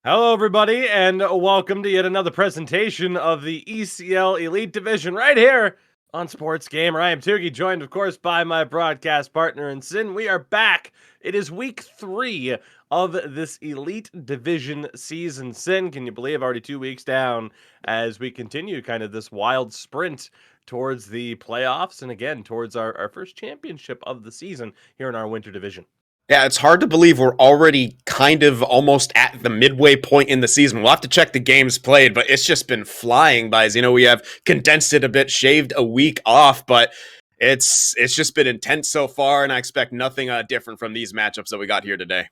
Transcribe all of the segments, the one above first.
Hello, everybody, and welcome to yet another presentation of the ECL Elite Division right here on Sports Gamer. I am Tugi, joined, of course, by my broadcast partner in Sin. We are back. It is week 3 of this Elite Division season. Sin, can you believe already 2 weeks down as we continue kind of this wild sprint towards the playoffs and again towards our first championship of the season here in our Winter Division? Yeah, it's hard to believe we're already kind of almost at the midway point in the season. We'll have to check the games played, but it's just been flying by. As you know, we have condensed it a bit, shaved a week off, but it's just been intense so far, and I expect nothing different from these matchups that we got here today.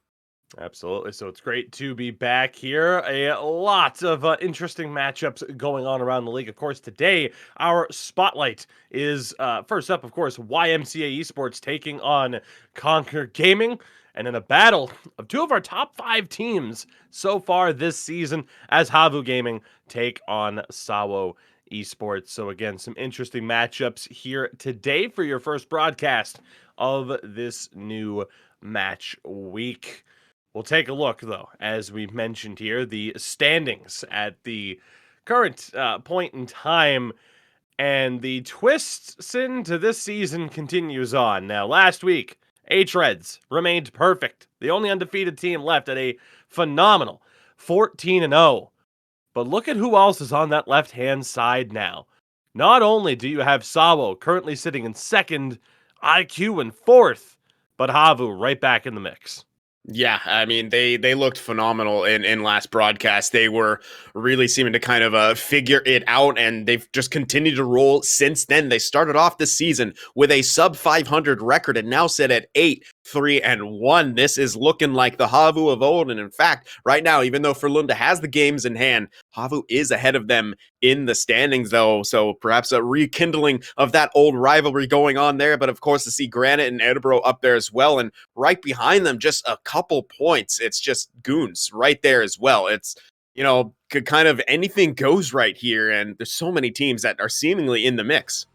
Absolutely. So it's great to be back here. A lot of interesting matchups going on around the league. Of course, today our spotlight is first up, of course, YMCA Esports taking on Conquer Gaming. And in a battle of two of our top 5 teams so far this season, as Havu Gaming take on Sawo Esports. So again, some interesting matchups here today for your first broadcast of this new match week. We'll take a look, though, as we mentioned here, the standings at the current point in time, and the twist into this season continues on. Now, last week, H-Reds remained perfect, the only undefeated team left at a phenomenal 14-0. But look at who else is on that left-hand side now. Not only do you have Sawo currently sitting in second, IQ in fourth, but Havu right back in the mix. Yeah, I mean they looked phenomenal in last broadcast. They were really seeming to kind of figure it out, and they've just continued to roll since then. They started off this season with a sub 500 record and now sit at 8-3-1. This is looking like the Havu of old, and in fact, right now, even though Ferlunda has the games in hand, Havu is ahead of them in the standings, though. So perhaps a rekindling of that old rivalry going on there. But of course, to see Granite and Edinburgh up there as well, and right behind them, just a couple points. It's just goons right there as well. It's, could kind of anything goes right here. And there's so many teams that are seemingly in the mix.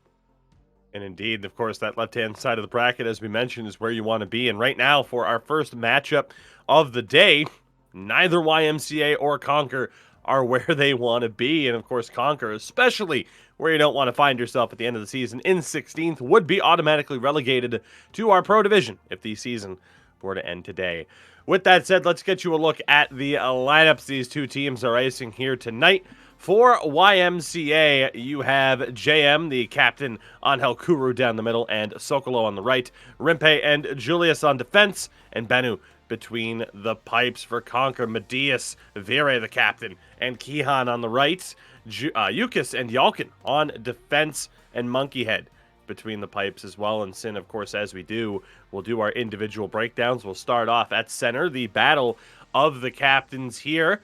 And indeed, of course, that left-hand side of the bracket, as we mentioned, is where you want to be. And right now, for our first matchup of the day, neither YMCA or Conquer are where they want to be. And of course, Conquer, especially where you don't want to find yourself at the end of the season in 16th, would be automatically relegated to our Pro Division if the season were to end today. With that said, let's get you a look at the lineups these two teams are icing here tonight. For YMCA, you have JM, the captain, Angel Kuru down the middle, and Sokolo on the right, Rimpe and Julius on defense, and Benu between the pipes. For Conquer, Medius, Vire, the captain, and Kihan on the right, Yukis and Yalkin on defense, and Monkeyhead between the pipes as well. And Sin, of course, as we do, we'll do our individual breakdowns. We'll start off at center, the battle of the captains here.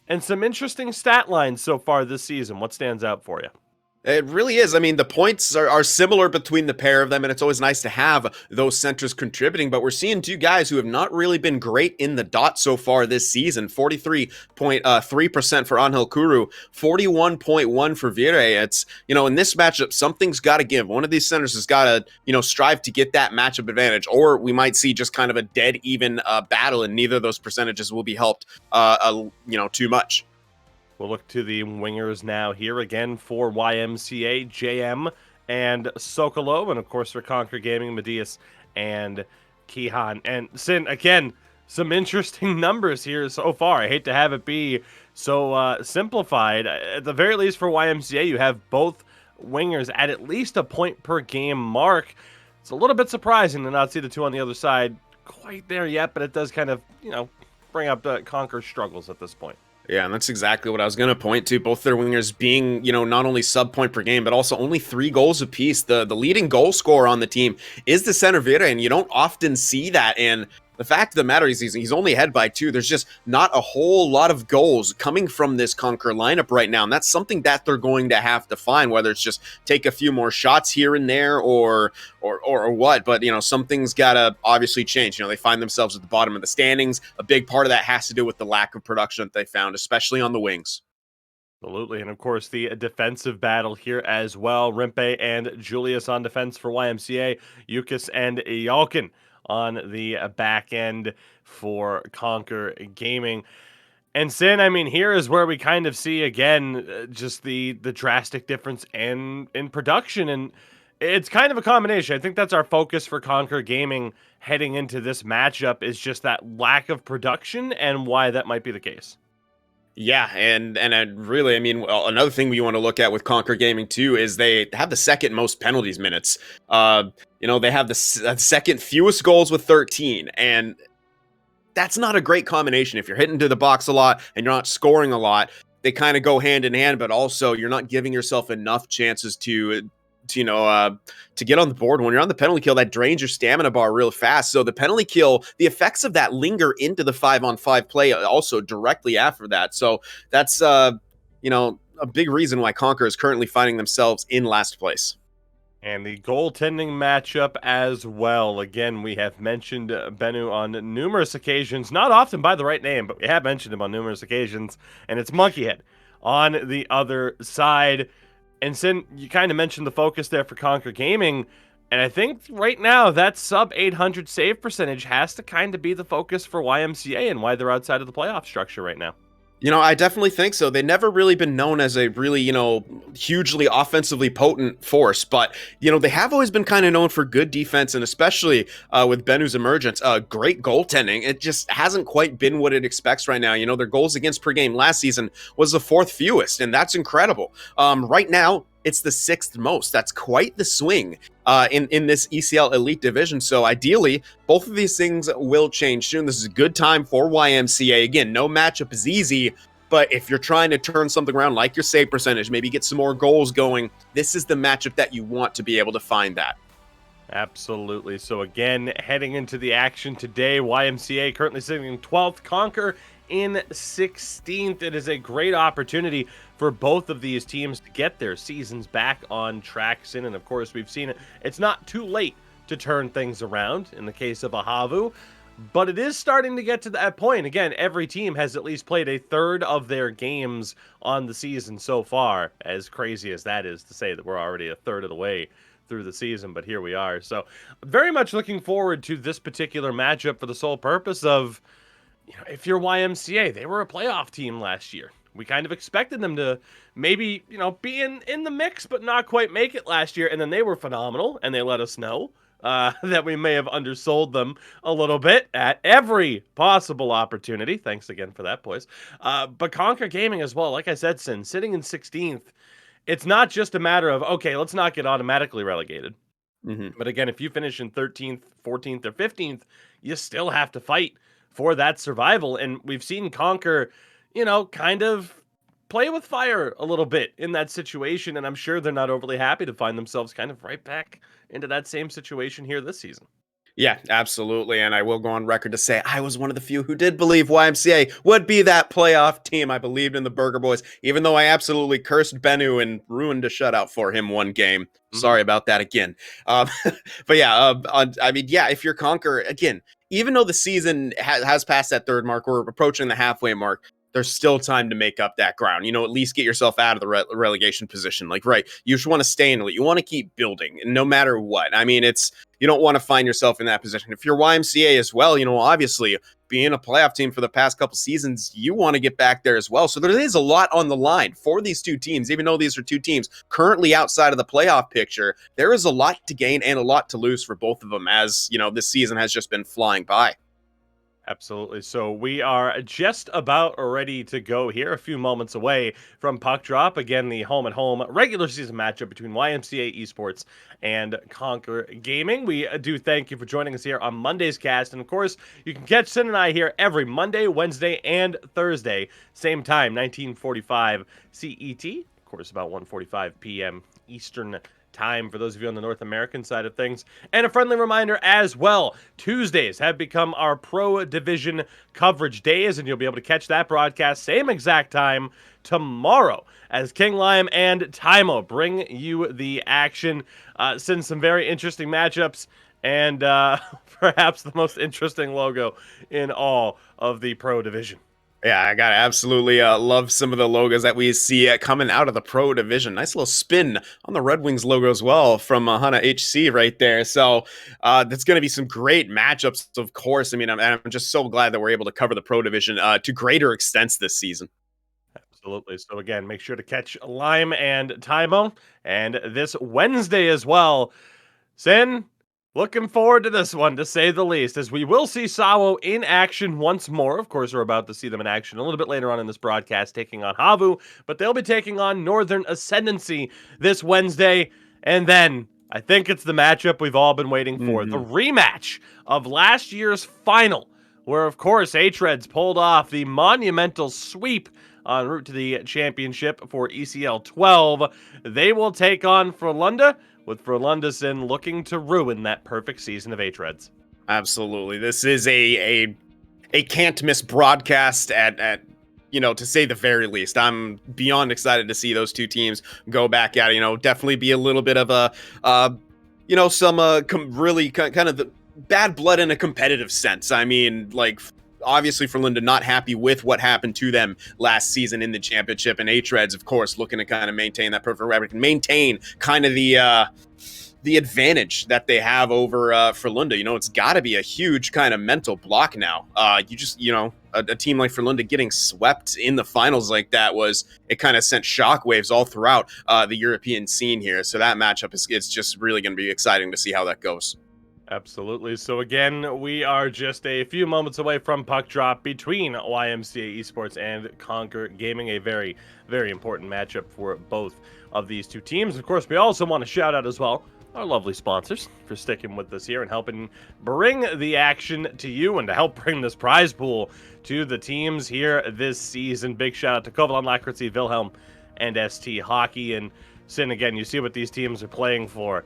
And some interesting stat lines so far this season. What stands out for you? It really is. I mean, the points are similar between the pair of them, and it's always nice to have those centers contributing. But we're seeing two guys who have not really been great in the dot so far this season. 43.3% for Angel Kuru, 41.1% for Vire. It's, in this matchup, something's got to give. One of these centers has got to, strive to get that matchup advantage, or we might see just kind of a dead even battle, and neither of those percentages will be helped, too much. We'll look to the wingers now here again for YMCA, JM, and Sokolo, and of course for Conquer Gaming, Medius, and Kihan. And Sin, again, some interesting numbers here so far. I hate to have it be so simplified. At the very least for YMCA, you have both wingers at least a point per game mark. It's a little bit surprising to not see the two on the other side quite there yet, but it does kind of, bring up the Conquer struggles at this point. Yeah, and that's exactly what I was going to point to. Both their wingers being, not only sub point per game, but also only 3 goals apiece. The leading goal scorer on the team is the center Vire, and you don't often see that. And the fact of the matter is he's only ahead by 2. There's just not a whole lot of goals coming from this Conquer lineup right now. And that's something that they're going to have to find, whether it's just take a few more shots here and there or what. But, something's got to obviously change. They find themselves at the bottom of the standings. A big part of that has to do with the lack of production that they found, especially on the wings. Absolutely. And of course, the defensive battle here as well. Rimpe and Julius on defense for YMCA. Yukis and Yalkin on the back end for Conquer Gaming. And Sin, I mean, here is where we kind of see again just the drastic difference in production, and it's kind of a combination. I think that's our focus for Conquer Gaming heading into this matchup is just that lack of production and why that might be the case. Yeah, and really, I mean, well, another thing we want to look at with Conquer Gaming too is they have the second most penalties minutes. They have the second fewest goals with 13, and that's not a great combination. If you're hitting to the box a lot and you're not scoring a lot, they kind of go hand in hand. But also, you're not giving yourself enough chances to get on the board. When you're on the penalty kill, that drains your stamina bar real fast. So the penalty kill, the effects of that linger into the 5-on-5 play also directly after that. So that's a big reason why Conquer is currently finding themselves in last place. And the goaltending matchup as well. Again, we have mentioned Bennu on numerous occasions, not often by the right name, but we have mentioned him on numerous occasions, and it's Monkeyhead on the other side. And Sin, you kind of mentioned the focus there for Conquer Gaming, and I think right now that sub 800 save percentage has to kind of be the focus for YMCA and why they're outside of the playoff structure right now. I definitely think so. They've never really been known as a really, hugely offensively potent force, but, they have always been kind of known for good defense, and especially with Bennu's emergence, great goaltending. It just hasn't quite been what it expects right now. Their goals against per game last season was the fourth fewest, and that's incredible. Right now, it's the sixth most. That's quite the swing in this ECL Elite Division. So ideally, both of these things will change soon. This is a good time for YMCA. Again, no matchup is easy, but if you're trying to turn something around like your save percentage, maybe get some more goals going, this is the matchup that you want to be able to find that. Absolutely. So again, heading into the action today, YMCA currently sitting in 12th, Conquer in 16th. It is a great opportunity for both of these teams to get their seasons back on track. And of course, we've seen it. It's not too late to turn things around in the case of Ahavu, but it is starting to get to that point. Again, every team has at least played a third of their games on the season so far, as crazy as that is to say that we're already a third of the way through the season, but here we are. So very much looking forward to this particular matchup for the sole purpose of, if you're YMCA, they were a playoff team last year. We kind of expected them to maybe, be in the mix, but not quite make it last year. And then they were phenomenal, and they let us know that we may have undersold them a little bit at every possible opportunity. Thanks again for that, boys. But Conquer Gaming as well, like I said, sitting in 16th, it's not just a matter of, okay, let's not get automatically relegated. Mm-hmm. But again, if you finish in 13th, 14th, or 15th, you still have to fight for that survival. And we've seen Conquer, kind of play with fire a little bit in that situation. And I'm sure they're not overly happy to find themselves kind of right back into that same situation here this season. Yeah, absolutely. And I will go on record to say I was one of the few who did believe YMCA would be that playoff team. I believed in the Burger Boys, even though I absolutely cursed Bennu and ruined a shutout for him one game. Mm-hmm. Sorry about that again. But yeah, if you're Conquer, again, even though the season has passed that third mark, we're approaching the halfway mark. There's still time to make up that ground. At least get yourself out of the relegation position. Like, right, you just want to stay in it. You want to keep building, no matter what. I mean, you don't want to find yourself in that position. If you're YMCA as well, obviously being a playoff team for the past couple seasons, you want to get back there as well. So there is a lot on the line for these two teams. Even though these are two teams currently outside of the playoff picture, there is a lot to gain and a lot to lose for both of them, as this season has just been flying by. Absolutely. So we are just about ready to go here, a few moments away from puck drop. Again, the home-and-home regular season matchup between YMCA Esports and Conquer Gaming. We do thank you for joining us here on Monday's cast. And of course, you can catch Sin and I here every Monday, Wednesday, and Thursday. Same time, 1945 CET. Of course, about 1:45 p.m. Eastern time for those of you on the North American side of things. And a friendly reminder as well, Tuesdays have become our Pro Division coverage days, and you'll be able to catch that broadcast same exact time tomorrow as King Lime and Tymo bring you the action. Send some very interesting matchups and perhaps the most interesting logo in all of the Pro Division. Yeah, I got absolutely love some of the logos that we see coming out of the pro division. Nice little spin on the Red Wings logo as well from Hana HC right there. So that's going to be some great matchups, of course. I mean, I'm just so glad that we're able to cover the pro division to greater extents this season. Absolutely. So again, make sure to catch Lime and Tymo, and this Wednesday as well. Sin, looking forward to this one, to say the least, as we will see Sawo in action once more. Of course, we're about to see them in action a little bit later on in this broadcast, taking on Havu, but they'll be taking on Northern Ascendancy this Wednesday. And then, I think it's the matchup we've all been waiting for, the rematch of last year's final, where, of course, H-Reds pulled off the monumental sweep en route to the championship for ECL 12. They will take on Frölunda, with Frölundason looking to ruin that perfect season of H-Reds. Absolutely, this is a can't miss broadcast at to say the very least. I'm beyond excited to see those two teams go back at it. Definitely be a little bit of a some really kind of the bad blood in a competitive sense. I mean, like, obviously for Linda not happy with what happened to them last season in the championship, and H-Reds, of course, looking to kind of maintain that perfect record, maintain kind of the advantage that they have over Frölunda. It's got to be a huge kind of mental block now. A team like Frölunda getting swept in the finals like that it kind of sent shockwaves all throughout the European scene here. So that matchup it's just really going to be exciting to see how that goes. Absolutely. So again, we are just a few moments away from puck drop between YMCA Esports and Conquer Gaming, a very, very important matchup for both of these two teams. Of course, we also want to shout out as well our lovely sponsors for sticking with us here and helping bring the action to you and to help bring this prize pool to the teams here this season. Big shout out to Kovalon, Lakritzy, Wilhelm, and ST Hockey. And Sin, again, you see what these teams are playing for.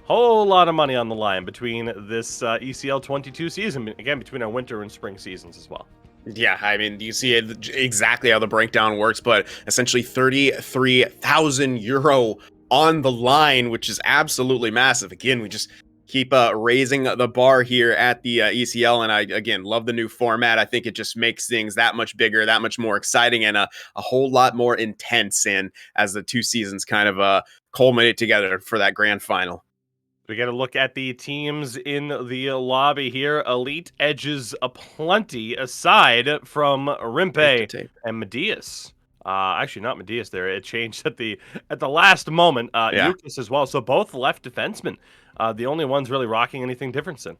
Whole lot of money on the line between this ECL 22 season, again, between our winter and spring seasons as well. Yeah, I mean, you see exactly how the breakdown works, but essentially 33,000 euro on the line, which is absolutely massive. Again, we just keep raising the bar here at the ECL, and I, again, love the new format. I think it just makes things that much bigger, that much more exciting, and a whole lot more intense as the two seasons kind of culminate together for that grand final. We got to look at the teams in the lobby here. Elite edges aplenty aside from Rimpe and Medias. Actually, not Medias there. It changed at the last moment. Yukis as well. So both left defensemen. The only ones really rocking anything different, Sin.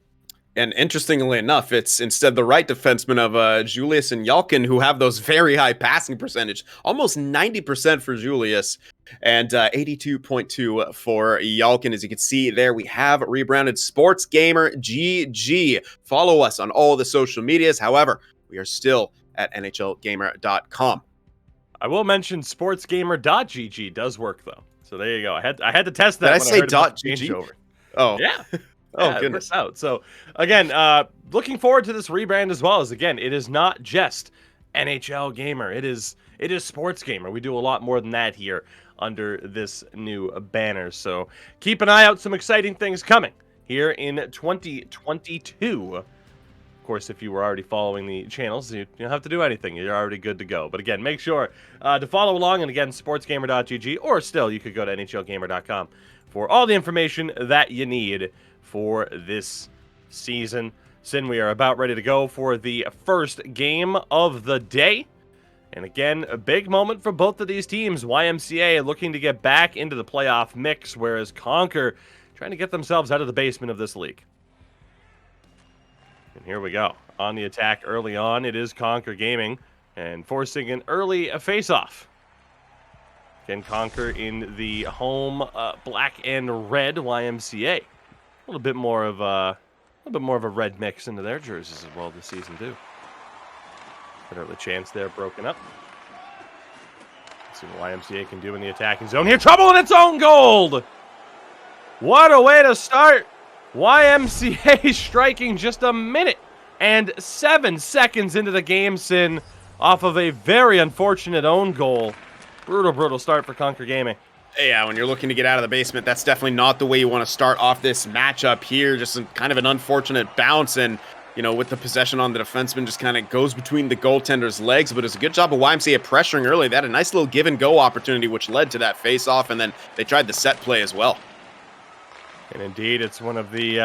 And interestingly enough, it's instead the right defenseman of Julius and Yalkin who have those very high passing percentage, almost 90% for Julius and 82.2 for Yalkin. As you can see there, we have rebranded Sports Gamer GG. Follow us on all the social medias. However, we are still at NHLgamer.com. I will mention sportsgamer.gg does work though. So there you go. I had to test that. Did I say .gg? Oh. Yeah. Oh, goodness. Out. So, again, looking forward to this rebrand as well. As again, it is not just NHL Gamer. It is Sports Gamer. We do a lot more than that here under this new banner. So keep an eye out. Some exciting things coming here in 2022. Of course, if you were already following the channels, you don't have to do anything. You're already good to go. But again, make sure to follow along. And again, sportsgamer.gg, or still, you could go to nhlgamer.com for all the information that you need for this season. Sin, we are about ready to go for the first game of the day. And again, a big moment for both of these teams. YMCA looking to get back into the playoff mix, whereas Conquer trying to get themselves out of the basement of this league. And here we go. On the attack early on, it is Conquer Gaming, and forcing an early face-off. Can Conquer in the home black and red YMCA. A little bit more of a red mix into their jerseys as well this season too. An early chance there broken up. Let's see what YMCA can do in the attacking zone here. Trouble in its own goal! What a way to start! YMCA striking just a minute and 7 seconds into the game, Sin, off of a very unfortunate own goal. Brutal start for Conquer Gaming. Yeah, when you're looking to get out of the basement, that's definitely not the way you want to start off this matchup here. Just kind of an unfortunate bounce, and with the possession on the defenseman, just kind of goes between the goaltender's legs. But it's a good job of YMCA pressuring early. They had a nice little give and go opportunity, which led to that face off, and then they tried the set play as well. And indeed, it's one of the,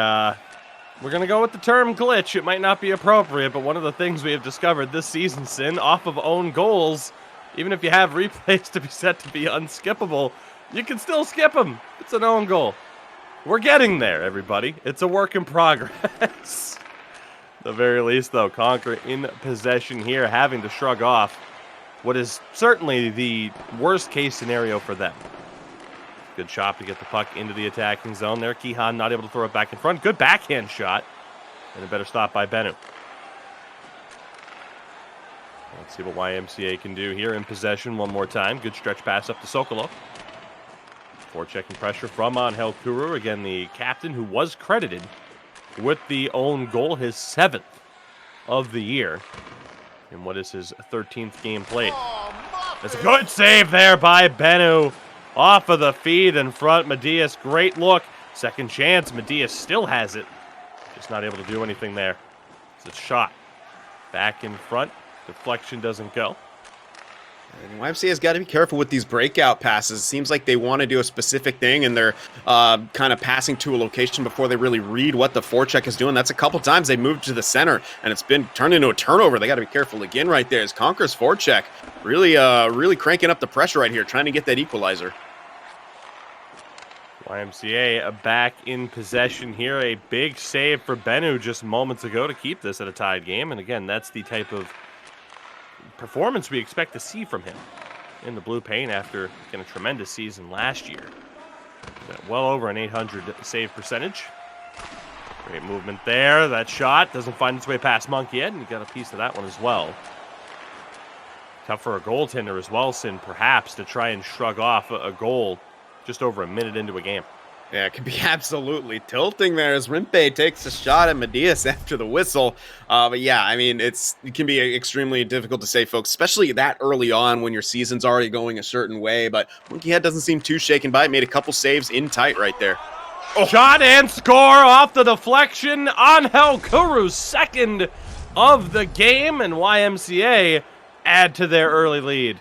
we're going to go with the term glitch. It might not be appropriate, but one of the things we have discovered this season, Sin, off of own goals, even if you have replays to be set to be unskippable, you can still skip them. It's an own goal. We're getting there, everybody. It's a work in progress. At the very least, though, Conquer in possession here, having to shrug off what is certainly the worst-case scenario for them. Good shot to get the puck into the attacking zone there. Kihan not able to throw it back in front. Good backhand shot. And a better stop by Bennu. Let's see what YMCA can do here in possession one more time. Good stretch pass up to Sokolov. Forechecking pressure from Angel Kuru. Again, the captain who was credited with the own goal, his 7th of the year. In what is his 13th game played. It's a good save there by Bennu. Off of the feed in front, Medias, great look. Second chance, Medias still has it. Just not able to do anything there. It's a shot. Back in front, deflection doesn't go. And YMCA's got to be careful with these breakout passes. It seems like they want to do a specific thing, and they're kind of passing to a location before they really read what the forecheck is doing. That's a couple times they moved to the center, and it's been turned into a turnover. They got to be careful again right there as Conquer's forecheck really cranking up the pressure right here, trying to get that equalizer. YMCA back in possession here. A big save for Bennu just moments ago to keep this at a tied game. And again, that's the type of performance we expect to see from him in the blue paint after getting a tremendous season last year. Well over an 800 save percentage. Great movement there. That shot doesn't find its way past Monkey yet, and you got a piece of that one as well. Tough for a goaltender as well, Sin, perhaps, to try and shrug off a goal just over a minute into a game. Yeah, it could be absolutely tilting there as Rimpe takes a shot at Medias after the whistle. But yeah, I mean, it can be extremely difficult to say, folks, especially that early on when your season's already going a certain way. But Monkey Head doesn't seem too shaken by it. Made a couple saves in tight right there. Oh. Shot and score off the deflection. Angel Kuru's 2nd of the game, and YMCA add to their early lead.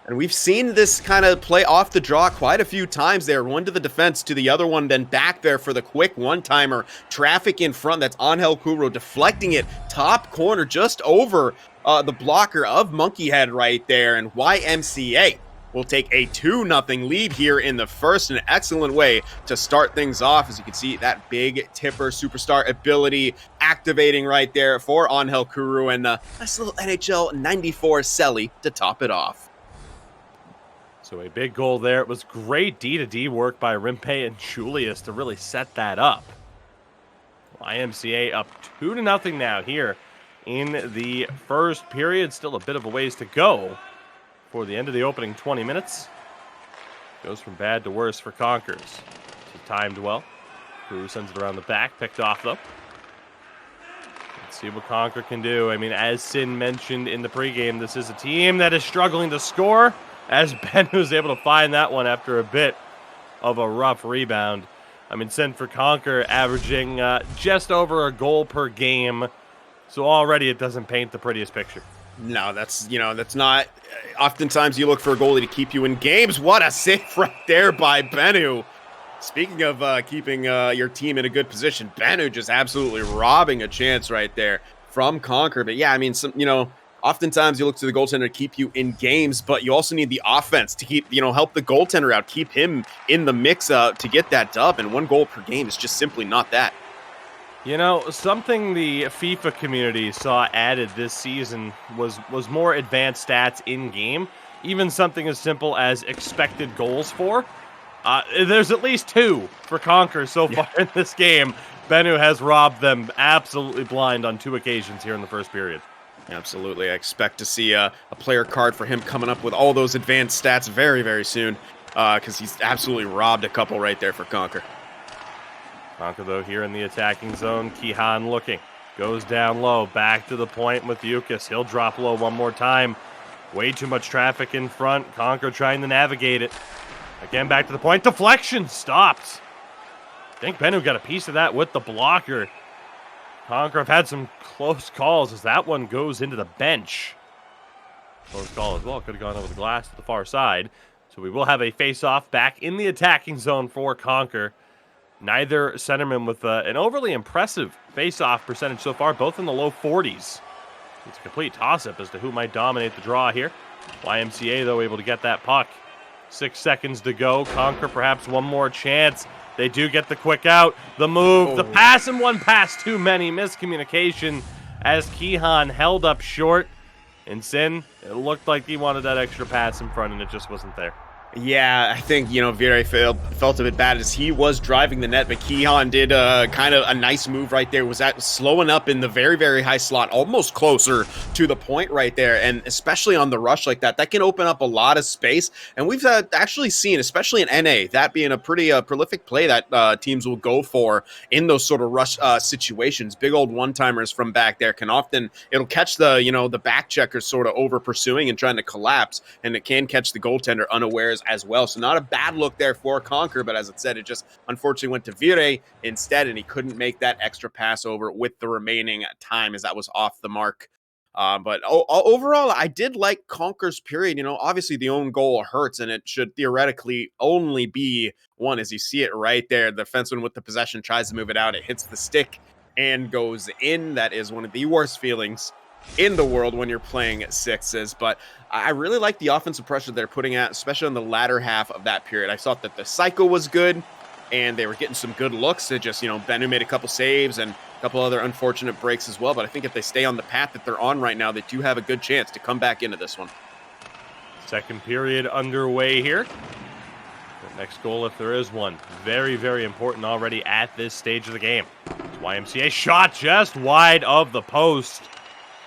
And we've seen this kind of play off the draw quite a few times there. One to the defense, to the other one, then back there for the quick one-timer. Traffic in front, that's Angel Kuru deflecting it top corner just over the blocker of Monkey Head right there. And YMCA will take a 2-0 lead here in the first. An excellent way to start things off. As you can see, that big tipper superstar ability activating right there for Angel Kuru. And nice little NHL 94 Selly to top it off. So a big goal there. It was great D-to-D work by Rimpe and Julius to really set that up. YMCA up 2-0 now here in the first period. Still a bit of a ways to go for the end of the opening 20 minutes. Goes from bad to worse for Conkers. She timed well. Crew sends it around the back. Picked off though. Let's see what Conker can do. I mean, as Sin mentioned in the pregame, this is a team that is struggling to score. As Ben was able to find that one after a bit of a rough rebound. I mean, Sin for Conker averaging just over a goal per game. So already it doesn't paint the prettiest picture. No, that's not. Oftentimes you look for a goalie to keep you in games. What a save right there by Bennu. Speaking of keeping your team in a good position, Bennu just absolutely robbing a chance right there from Conker. But yeah, I mean, oftentimes you look to the goaltender to keep you in games, but you also need the offense to keep, help the goaltender out, keep him in the mix to get that dub. And 1 goal per game is just simply not that. Something the FIFA community saw added this season was more advanced stats in game. Even something as simple as expected goals for. There's at least 2 for Conker so far in this game. Bennu has robbed them absolutely blind on 2 occasions here in the first period. Absolutely. I expect to see a player card for him coming up with all those advanced stats very, very soon, because he's absolutely robbed a couple right there for Conker. Conker, though, here in the attacking zone. Kihan looking. Goes down low. Back to the point with Yukis. He'll drop low one more time. Way too much traffic in front. Conker trying to navigate it. Again, back to the point. Deflection stopped. I think Bennu got a piece of that with the blocker. Conquer have had some close calls as that one goes into the bench. Close call as well. Could have gone over the glass to the far side. So we will have a face-off back in the attacking zone for Conquer. Neither centerman with an overly impressive face-off percentage so far, both in the low 40s. It's a complete toss-up as to who might dominate the draw here. YMCA, though, able to get that puck. 6 seconds to go. Conquer perhaps one more chance. They do get the quick out. The move, the pass, and one pass too many. Miscommunication as Keehan held up short. And Sin, it looked like he wanted that extra pass in front, and it just wasn't there. Yeah, I think, Viera felt a bit bad as he was driving the net, but Keehan did kind of a nice move right there. Was that slowing up in the very, very high slot, almost closer to the point right there. And especially on the rush like that can open up a lot of space. And we've actually seen, especially in NA, that being a pretty prolific play that teams will go for in those sort of rush situations. Big old one-timers from back there can often, it'll catch the, the back checkers sort of over pursuing and trying to collapse, and it can catch the goaltender unawares as well. So not a bad look there for Conquer, but as it said, it just unfortunately went to Vire instead, and he couldn't make that extra pass over with the remaining time as that was off the mark. But overall, I did like Conquer's period. Obviously the own goal hurts, and it should theoretically only be one, as you see it right there. The defenseman with the possession tries to move it out. It hits the stick and goes in. That is one of the worst feelings in the world when you're playing sixes. But I really like the offensive pressure they're putting out, especially on the latter half of that period. I thought that the cycle was good, and they were getting some good looks. It just, Bennu made a couple saves and a couple other unfortunate breaks as well. But I think if they stay on the path that they're on right now, they do have a good chance to come back into this one. Second period underway here. The next goal, if there is one, very, very important already at this stage of the game. YMCA shot just wide of the post.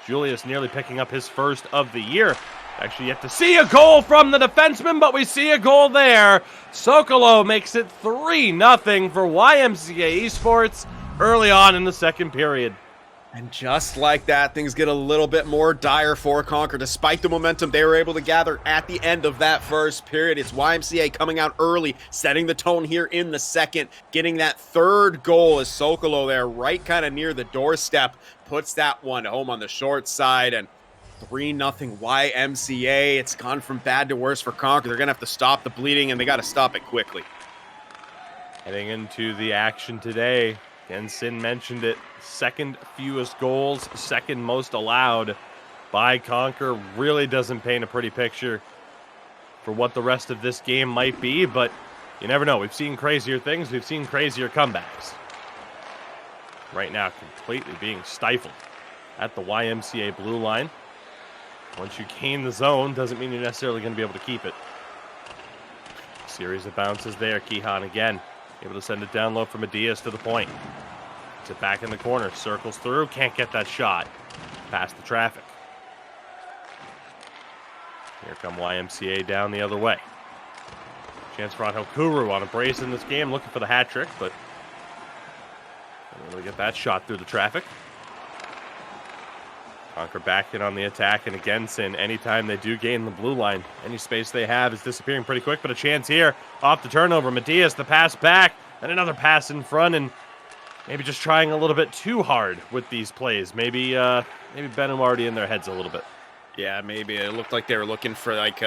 Julius nearly picking up his first of the year. Actually yet to see a goal from the defenseman, but we see a goal there. Sokolo makes it 3-0 for YMCA Esports early on in the second period. And just like that, things get a little bit more dire for Conquer. Despite the momentum they were able to gather at the end of that first period, it's YMCA coming out early, setting the tone here in the second, getting that third goal as Sokolo there right kind of near the doorstep puts that one home on the short side. And 3-0 YMCA. It's gone from bad to worse for Conquer. They're going to have to stop the bleeding, and they got to stop it quickly. Heading into the action today, again, Sin mentioned it, second fewest goals, second most allowed by Conquer. Really doesn't paint a pretty picture for what the rest of this game might be, but you never know. We've seen crazier things. We've seen crazier comebacks. Right now, completely being stifled at the YMCA blue line. Once you gain the zone, doesn't mean you're necessarily going to be able to keep it. Series of bounces there. Keehan again, able to send it down low for Medias to the point. Gets it back in the corner, circles through, can't get that shot. Past the traffic. Here come YMCA down the other way. Chance for Angel Kuru on a brace in this game, looking for the hat trick, but able to get that shot through the traffic. Conquer back in on the attack, and again, Sin, anytime they do gain the blue line, any space they have is disappearing pretty quick, but a chance here off the turnover. Matias, the pass back, and another pass in front, and maybe just trying a little bit too hard with these plays. Maybe Benham already in their heads a little bit. Yeah, maybe it looked like they were looking for like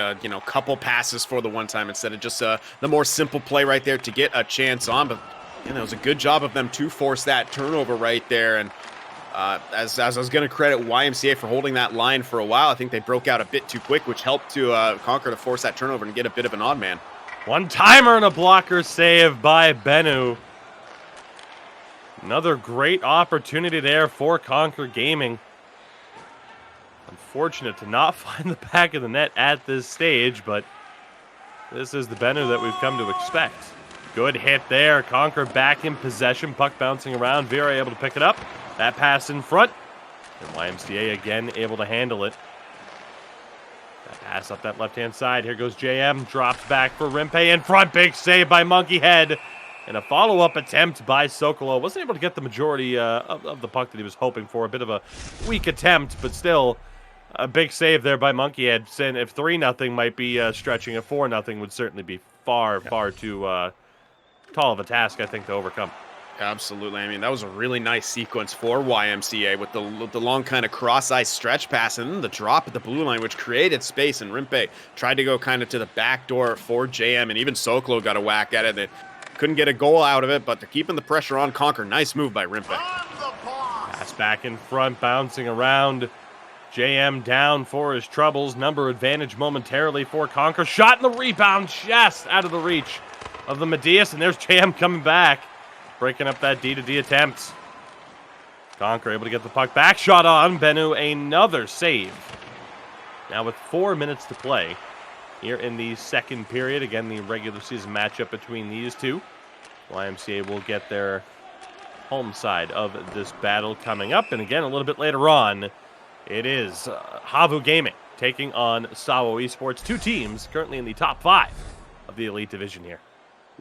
couple passes for the one time instead of just the more simple play right there to get a chance on. But it was a good job of them to force that turnover right there. And as I was going to credit YMCA for holding that line for a while, I think they broke out a bit too quick, which helped to Conquer to force that turnover and get a bit of an odd man. One-timer and a blocker save by Bennu. Another great opportunity there for Conquer Gaming. Unfortunate to not find the back of the net at this stage, but this is the Bennu that we've come to expect. Good hit there. Conquer back in possession. Puck bouncing around. Vera able to pick it up. That pass in front. And YMCA again able to handle it. That pass up that left-hand side. Here goes JM. Drops back for Rimpe in front. Big save by Monkey Head. And a follow-up attempt by Sokolo. Wasn't able to get the majority of the puck that he was hoping for. A bit of a weak attempt, but still a big save there by Monkey Head. Saying if 3-0 might be stretching, a 4-0 would certainly be far too tall of a task, I think, to overcome. Absolutely. I mean, that was a really nice sequence for YMCA with the long kind of cross-ice stretch pass and then the drop at the blue line, which created space. And Rimpe tried to go kind of to the back door for JM, and even Sokolo got a whack at it. They couldn't get a goal out of it, but they're keeping the pressure on Conquer. Nice move by Rimpe. Pass back in front, bouncing around. JM down for his troubles. Number advantage momentarily for Conquer. Shot in the rebound, just out of the reach of the Medias, and there's JM coming back, breaking up that D-to-D attempt. Conquer able to get the puck back. Shot on. Bennu, another save. Now with 4 minutes to play here in the second period. Again, the regular season matchup between these two. YMCA will get their home side of this battle coming up. And again, a little bit later on, it is Havu Gaming taking on Sawo Esports. Two teams currently in the top 5 of the Elite Division here.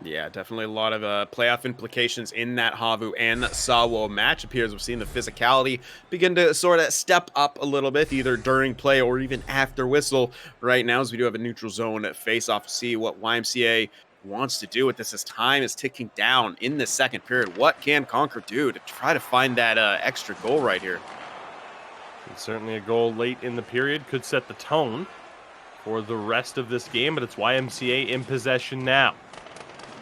Yeah, definitely a lot of playoff implications in that Havu and Sawo match. Appears we've seen the physicality begin to sort of step up a little bit, either during play or even after whistle right now, as we do have a neutral zone face-off. See what YMCA wants to do with this as time is ticking down in the second period. What can Conquer do to try to find that extra goal right here? And certainly a goal late in the period could set the tone for the rest of this game, but it's YMCA in possession now.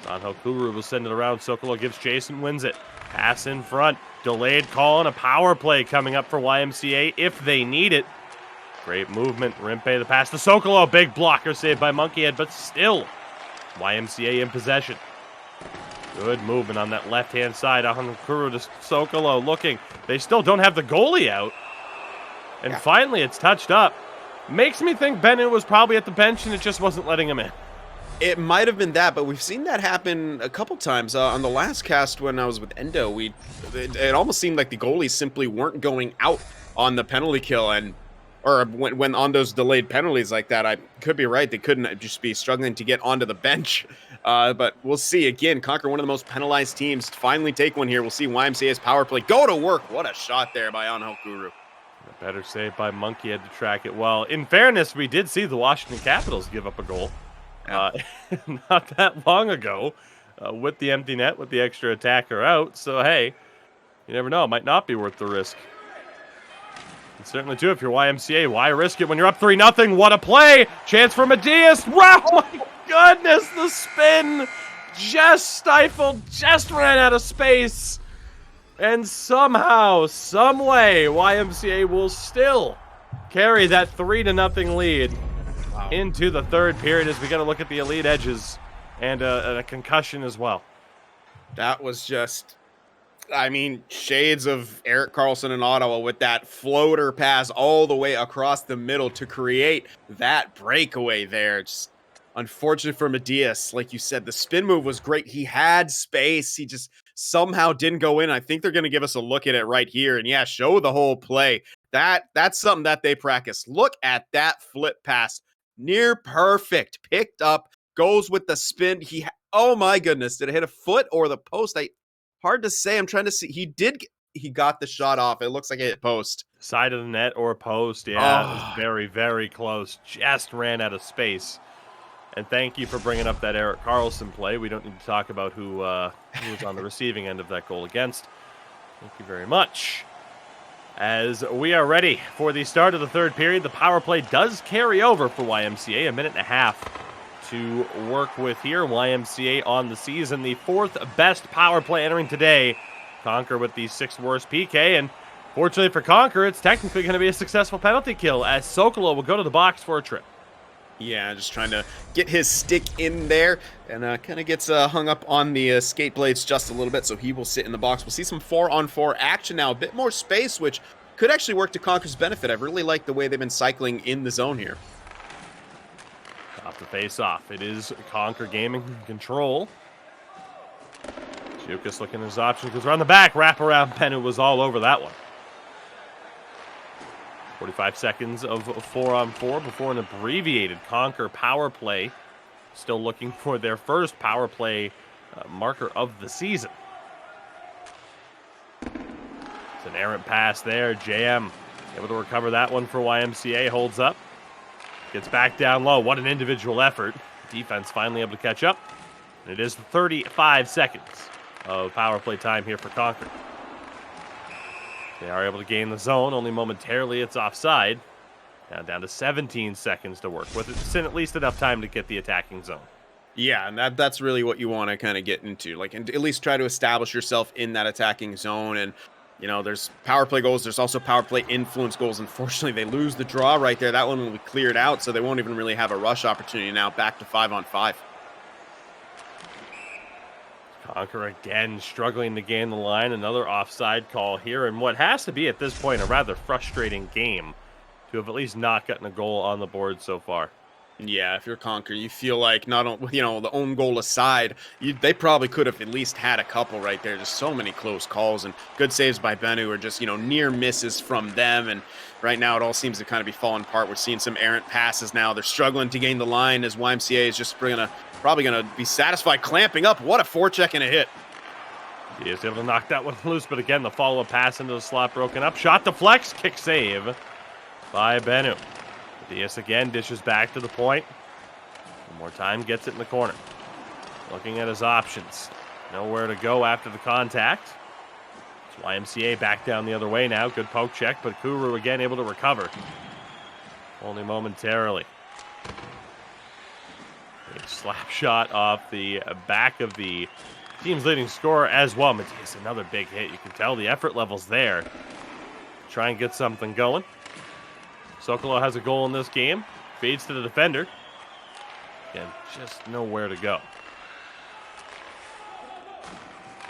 Sanho Kuru will send it around. Sokolo gives Jason, wins it. Pass in front. Delayed call and a power play coming up for YMCA if they need it. Great movement. Rimpe the pass to Sokolo. Big blocker saved by Monkeyhead, but still YMCA in possession. Good movement on that left-hand side. Kuru to Sokolo looking. They still don't have the goalie out. And finally it's touched up. Makes me think Bennu was probably at the bench and it just wasn't letting him in. It might have been that, but we've seen that happen a couple times. On the last cast when I was with Endo, it almost seemed like the goalies simply weren't going out on the penalty kill, or when on those delayed penalties like that. I could be right; they couldn't just be struggling to get onto the bench. But we'll see. Again, Conquer, one of the most penalized teams, finally take one here. We'll see YMCA's power play go to work. What a shot there by Anho Kuru. A better save by Monkeyhead to track it well. In fairness, we did see the Washington Capitals give up a goal. Not that long ago, with the empty net, with the extra attacker out. So, hey, you never know. It might not be worth the risk. And certainly, too, if you're YMCA, why risk it when you're up 3-0? What a play! Chance for Medias. Wow, my goodness, the spin just stifled, just ran out of space. And somehow, some way, YMCA will still carry that 3-0 lead. Into the third period as we got to look at the elite edges and a concussion as well. That was just, I mean, shades of Eric Carlson in Ottawa with that floater pass all the way across the middle to create that breakaway there. Just unfortunate for Medias. Like you said, the spin move was great. He had space. He just somehow didn't go in. I think they're going to give us a look at it right here. And yeah, show the whole play. That's something that they practice. Look at that flip pass. Near perfect, picked up, goes with the spin. Oh my goodness, did it hit a foot or the post? Hard to say. I'm trying to see. He got the shot off. It looks like it hit post. Side of the net or post. Yeah, it was very, very close. Just ran out of space. And thank you for bringing up that Eric Carlson play. We don't need to talk about who was on the receiving end of that goal against. Thank you very much. As we are ready for the start of the third period, the power play does carry over for YMCA. A minute and a half to work with here. YMCA on the season, the 4th best power play entering today. Conquer with the 6th worst PK, and fortunately for Conquer, it's technically going to be a successful penalty kill as Sokolo will go to the box for a trip. Yeah, just trying to get his stick in there, and kind of gets hung up on the skate blades just a little bit, so he will sit in the box. We'll see some 4-on-4 action now, a bit more space, which could actually work to Conquer's benefit. I really like the way they've been cycling in the zone here. Off the face-off. It is Conquer Gaming control. Jukas looking at his options, goes around the back, wraparound. Bennu was all over that one. 45 seconds of 4-on-4 before an abbreviated Conquer power play. Still looking for their first power play marker of the season. It's an errant pass there. JM able to recover that one for YMCA. Holds up. Gets back down low. What an individual effort. Defense finally able to catch up. And it is 35 seconds of power play time here for Concord. They are able to gain the zone, only momentarily. It's offside. Now down to 17 seconds to work with. It's in at least enough time to get the attacking zone. Yeah, and that's really what you want to kind of get into, like, and at least try to establish yourself in that attacking zone. And there's power play goals. There's also power play influence goals. Unfortunately, they lose the draw right there. That one will be cleared out, so they won't even really have a rush opportunity now. Back to 5-on-5. Conquer again struggling to gain the line. Another offside call here, and what has to be at this point a rather frustrating game to have at least not gotten a goal on the board so far. Yeah, if you're Conquer, you feel like not only, the own goal aside, they probably could have at least had a couple right there. Just so many close calls and good saves by Bennu, or just, near misses from them. And right now it all seems to kind of be falling apart. We're seeing some errant passes now. They're struggling to gain the line as YMCA is just probably going to be satisfied clamping up. What a forecheck and a hit. He is able to knock that one loose, but again, the follow-up pass into the slot broken up. Shot deflects, kick save by Bennu. Diaz again dishes back to the point. One more time, gets it in the corner. Looking at his options. Nowhere to go after the contact. It's YMCA back down the other way now. Good poke check, but Kuru again able to recover. Only momentarily. A slap shot off the back of the team's leading scorer as well. Matias, another big hit. You can tell the effort level's there. Try and get something going. Sokolo has a goal in this game. Fades to the defender. Again, just nowhere to go.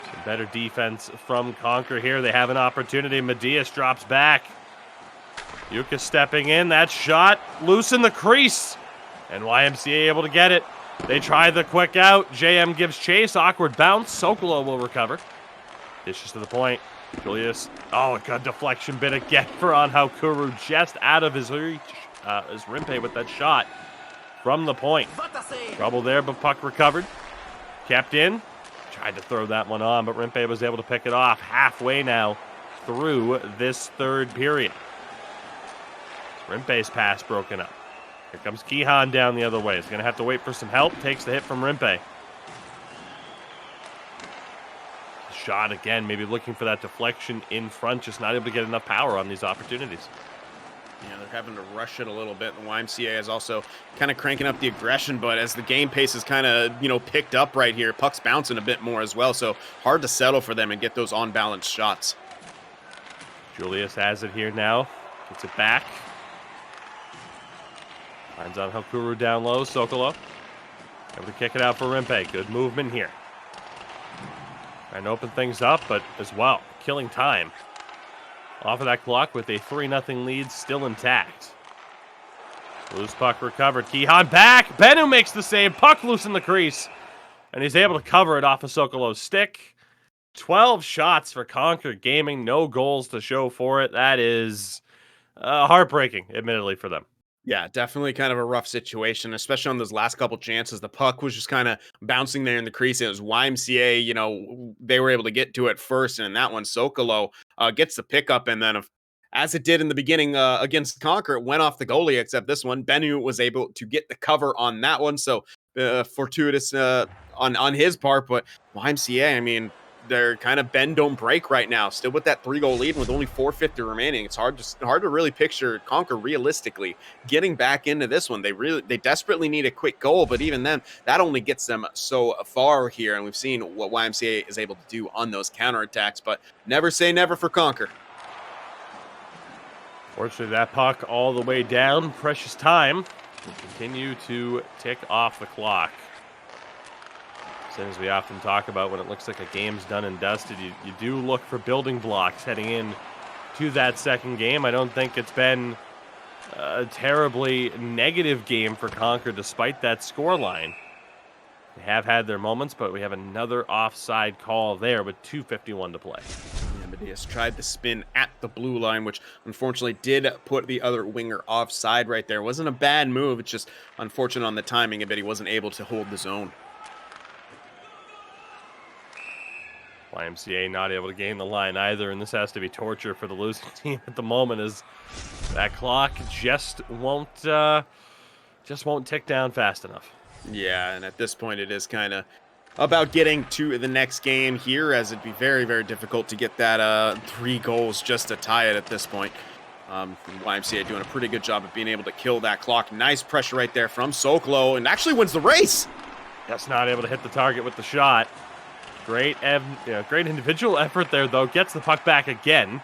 Some better defense from Conquer here. They have an opportunity. Matias drops back. Yuka stepping in. That shot loose in the crease. And YMCA able to get it. They try the quick out. JM gives chase. Awkward bounce. Sokolo will recover. Dishes to the point. Julius. Oh, a good deflection bit again for Kuru, just out of his reach. As Rimpe with that shot from the point. Trouble there, but puck recovered. Kept in. Tried to throw that one on, but Rimpe was able to pick it off halfway now through this third period. Rimpe's pass broken up. Here comes Kihan down the other way. He's going to have to wait for some help. Takes the hit from Rimpe. Shot again, maybe looking for that deflection in front, just not able to get enough power on these opportunities. Yeah, they're having to rush it a little bit. The YMCA is also kind of cranking up the aggression, but as the game pace is kind of, picked up right here, puck's bouncing a bit more as well, so hard to settle for them and get those on-balance shots. Julius has it here now. Gets it back. Finds Kuru down low. Sokolo able to kick it out for Rimpe. Good movement here. Trying to open things up, but as well, killing time. Off of that clock with a 3-0 lead still intact. Loose puck recovered. Kihan back. Bennu makes the save. Puck loose in the crease. And he's able to cover it off of Sokolo's stick. 12 shots for Concord Gaming. No goals to show for it. That is heartbreaking, admittedly, for them. Yeah, definitely kind of a rough situation, especially on those last couple chances. The puck was just kind of bouncing there in the crease. It was YMCA, they were able to get to it first. And in that one, Sokolo gets the pickup. And then, as it did in the beginning against Conquer, it went off the goalie, except this one, Bennu was able to get the cover on that one. So fortuitous on his part. But YMCA, they're kind of bend don't break right now, still with that 3-goal lead with only 4:50 remaining. It's hard to really picture Conquer realistically getting back into this one. They desperately need a quick goal, but even then, that only gets them so far here. And we've seen what YMCA is able to do on those counterattacks, but never say never for Conquer. Fortunately, that puck all the way down. Precious time will continue to tick off the clock. Same as we often talk about when it looks like a game's done and dusted, you do look for building blocks heading in to that second game. I don't think it's been a terribly negative game for Concord despite that scoreline. They have had their moments, but we have another offside call there with 2:51 to play. Matias tried to spin at the blue line, which unfortunately did put the other winger offside right there. It wasn't a bad move. It's just unfortunate on the timing of it. He wasn't able to hold the zone. YMCA not able to gain the line either, and this has to be torture for the losing team at the moment as that clock just won't tick down fast enough. Yeah, and at this point it is kind of about getting to the next game here, as it'd be very, very difficult to get that 3 goals just to tie it at this point. YMCA doing a pretty good job of being able to kill that clock. Nice pressure right there from Sokolo, and actually wins the race. Just not able to hit the target with the shot. Great individual effort there, though. Gets the puck back again.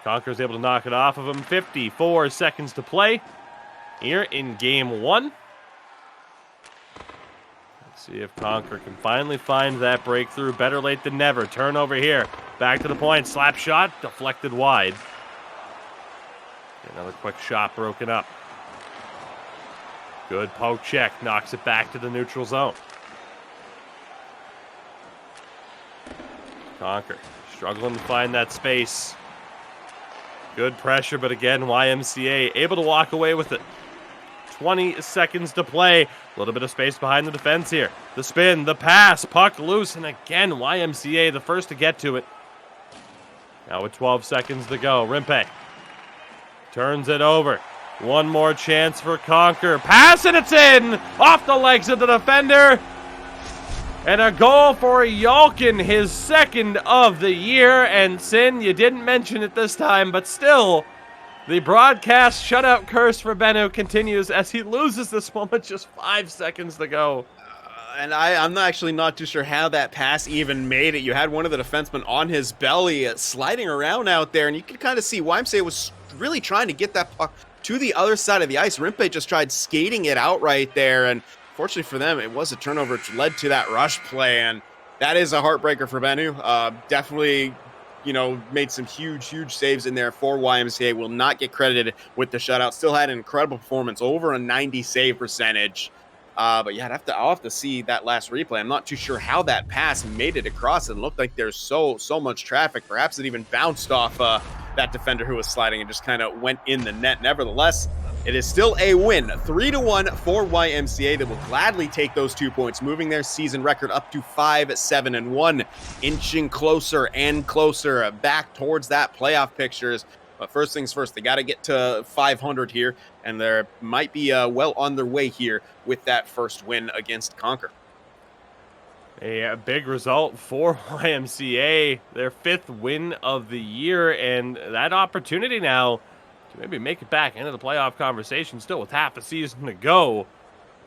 Conquer's able to knock it off of him. 54 seconds to play here in game 1. Let's see if Conquer can finally find that breakthrough. Better late than never. Turnover here. Back to the point. Slap shot. Deflected wide. Another quick shot broken up. Good poke check. Knocks it back to the neutral zone. Conquer struggling to find that space. Good pressure, but again, YMCA able to walk away with it. 20 seconds to play. A little bit of space behind the defense here. The spin, the pass, puck loose, and again, YMCA the first to get to it. Now with 12 seconds to go, Rimpe turns it over. One more chance for Conquer. Pass, and it's in! Off the legs of the defender. And a goal for Yalkin, his second of the year. And Sin, you didn't mention it this time, but still, the broadcast shutout curse for Bennu continues as he loses this one with just 5 seconds to go. And I'm actually not too sure how that pass even made it. You had one of the defensemen on his belly sliding around out there, and you could kind of see YMCA was really trying to get that puck to the other side of the ice. Rimpe just tried skating it out right there, and fortunately for them, it was a turnover which led to that rush play, and that is a heartbreaker for Bennu. Definitely, made some huge saves in there for YMCA. Will not get credited with the shutout. Still had an incredible performance, over a 90 save percentage. But yeah, I'll have to see that last replay. I'm not too sure how that pass made it across. It looked like there's so much traffic. Perhaps it even bounced off that defender who was sliding and just kind of went in the net. Nevertheless, it is still a win, 3-1 for YMCA. That will gladly take those 2 points, moving their season record up to 5-7-1, inching closer and closer back towards that playoff pictures. But first things first, they got to get to 500 here, and they might be well on their way here with that first win against Conquer. A big result for YMCA, their 5th win of the year, and that opportunity now to maybe make it back into the playoff conversation, still with half a season to go.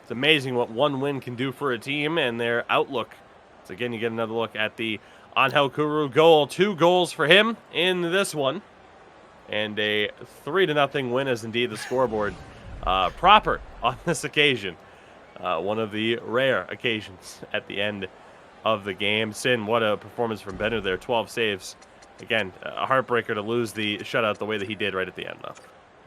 It's amazing what one win can do for a team and their outlook. So again, you get another look at the Angel Kuru goal. 2 goals for him in this one. And a 3-0 win is indeed the scoreboard proper on this occasion. One of the rare occasions at the end of the game. Sin, what a performance from Bennu there. 12 saves. Again, a heartbreaker to lose the shutout the way that he did right at the end, though.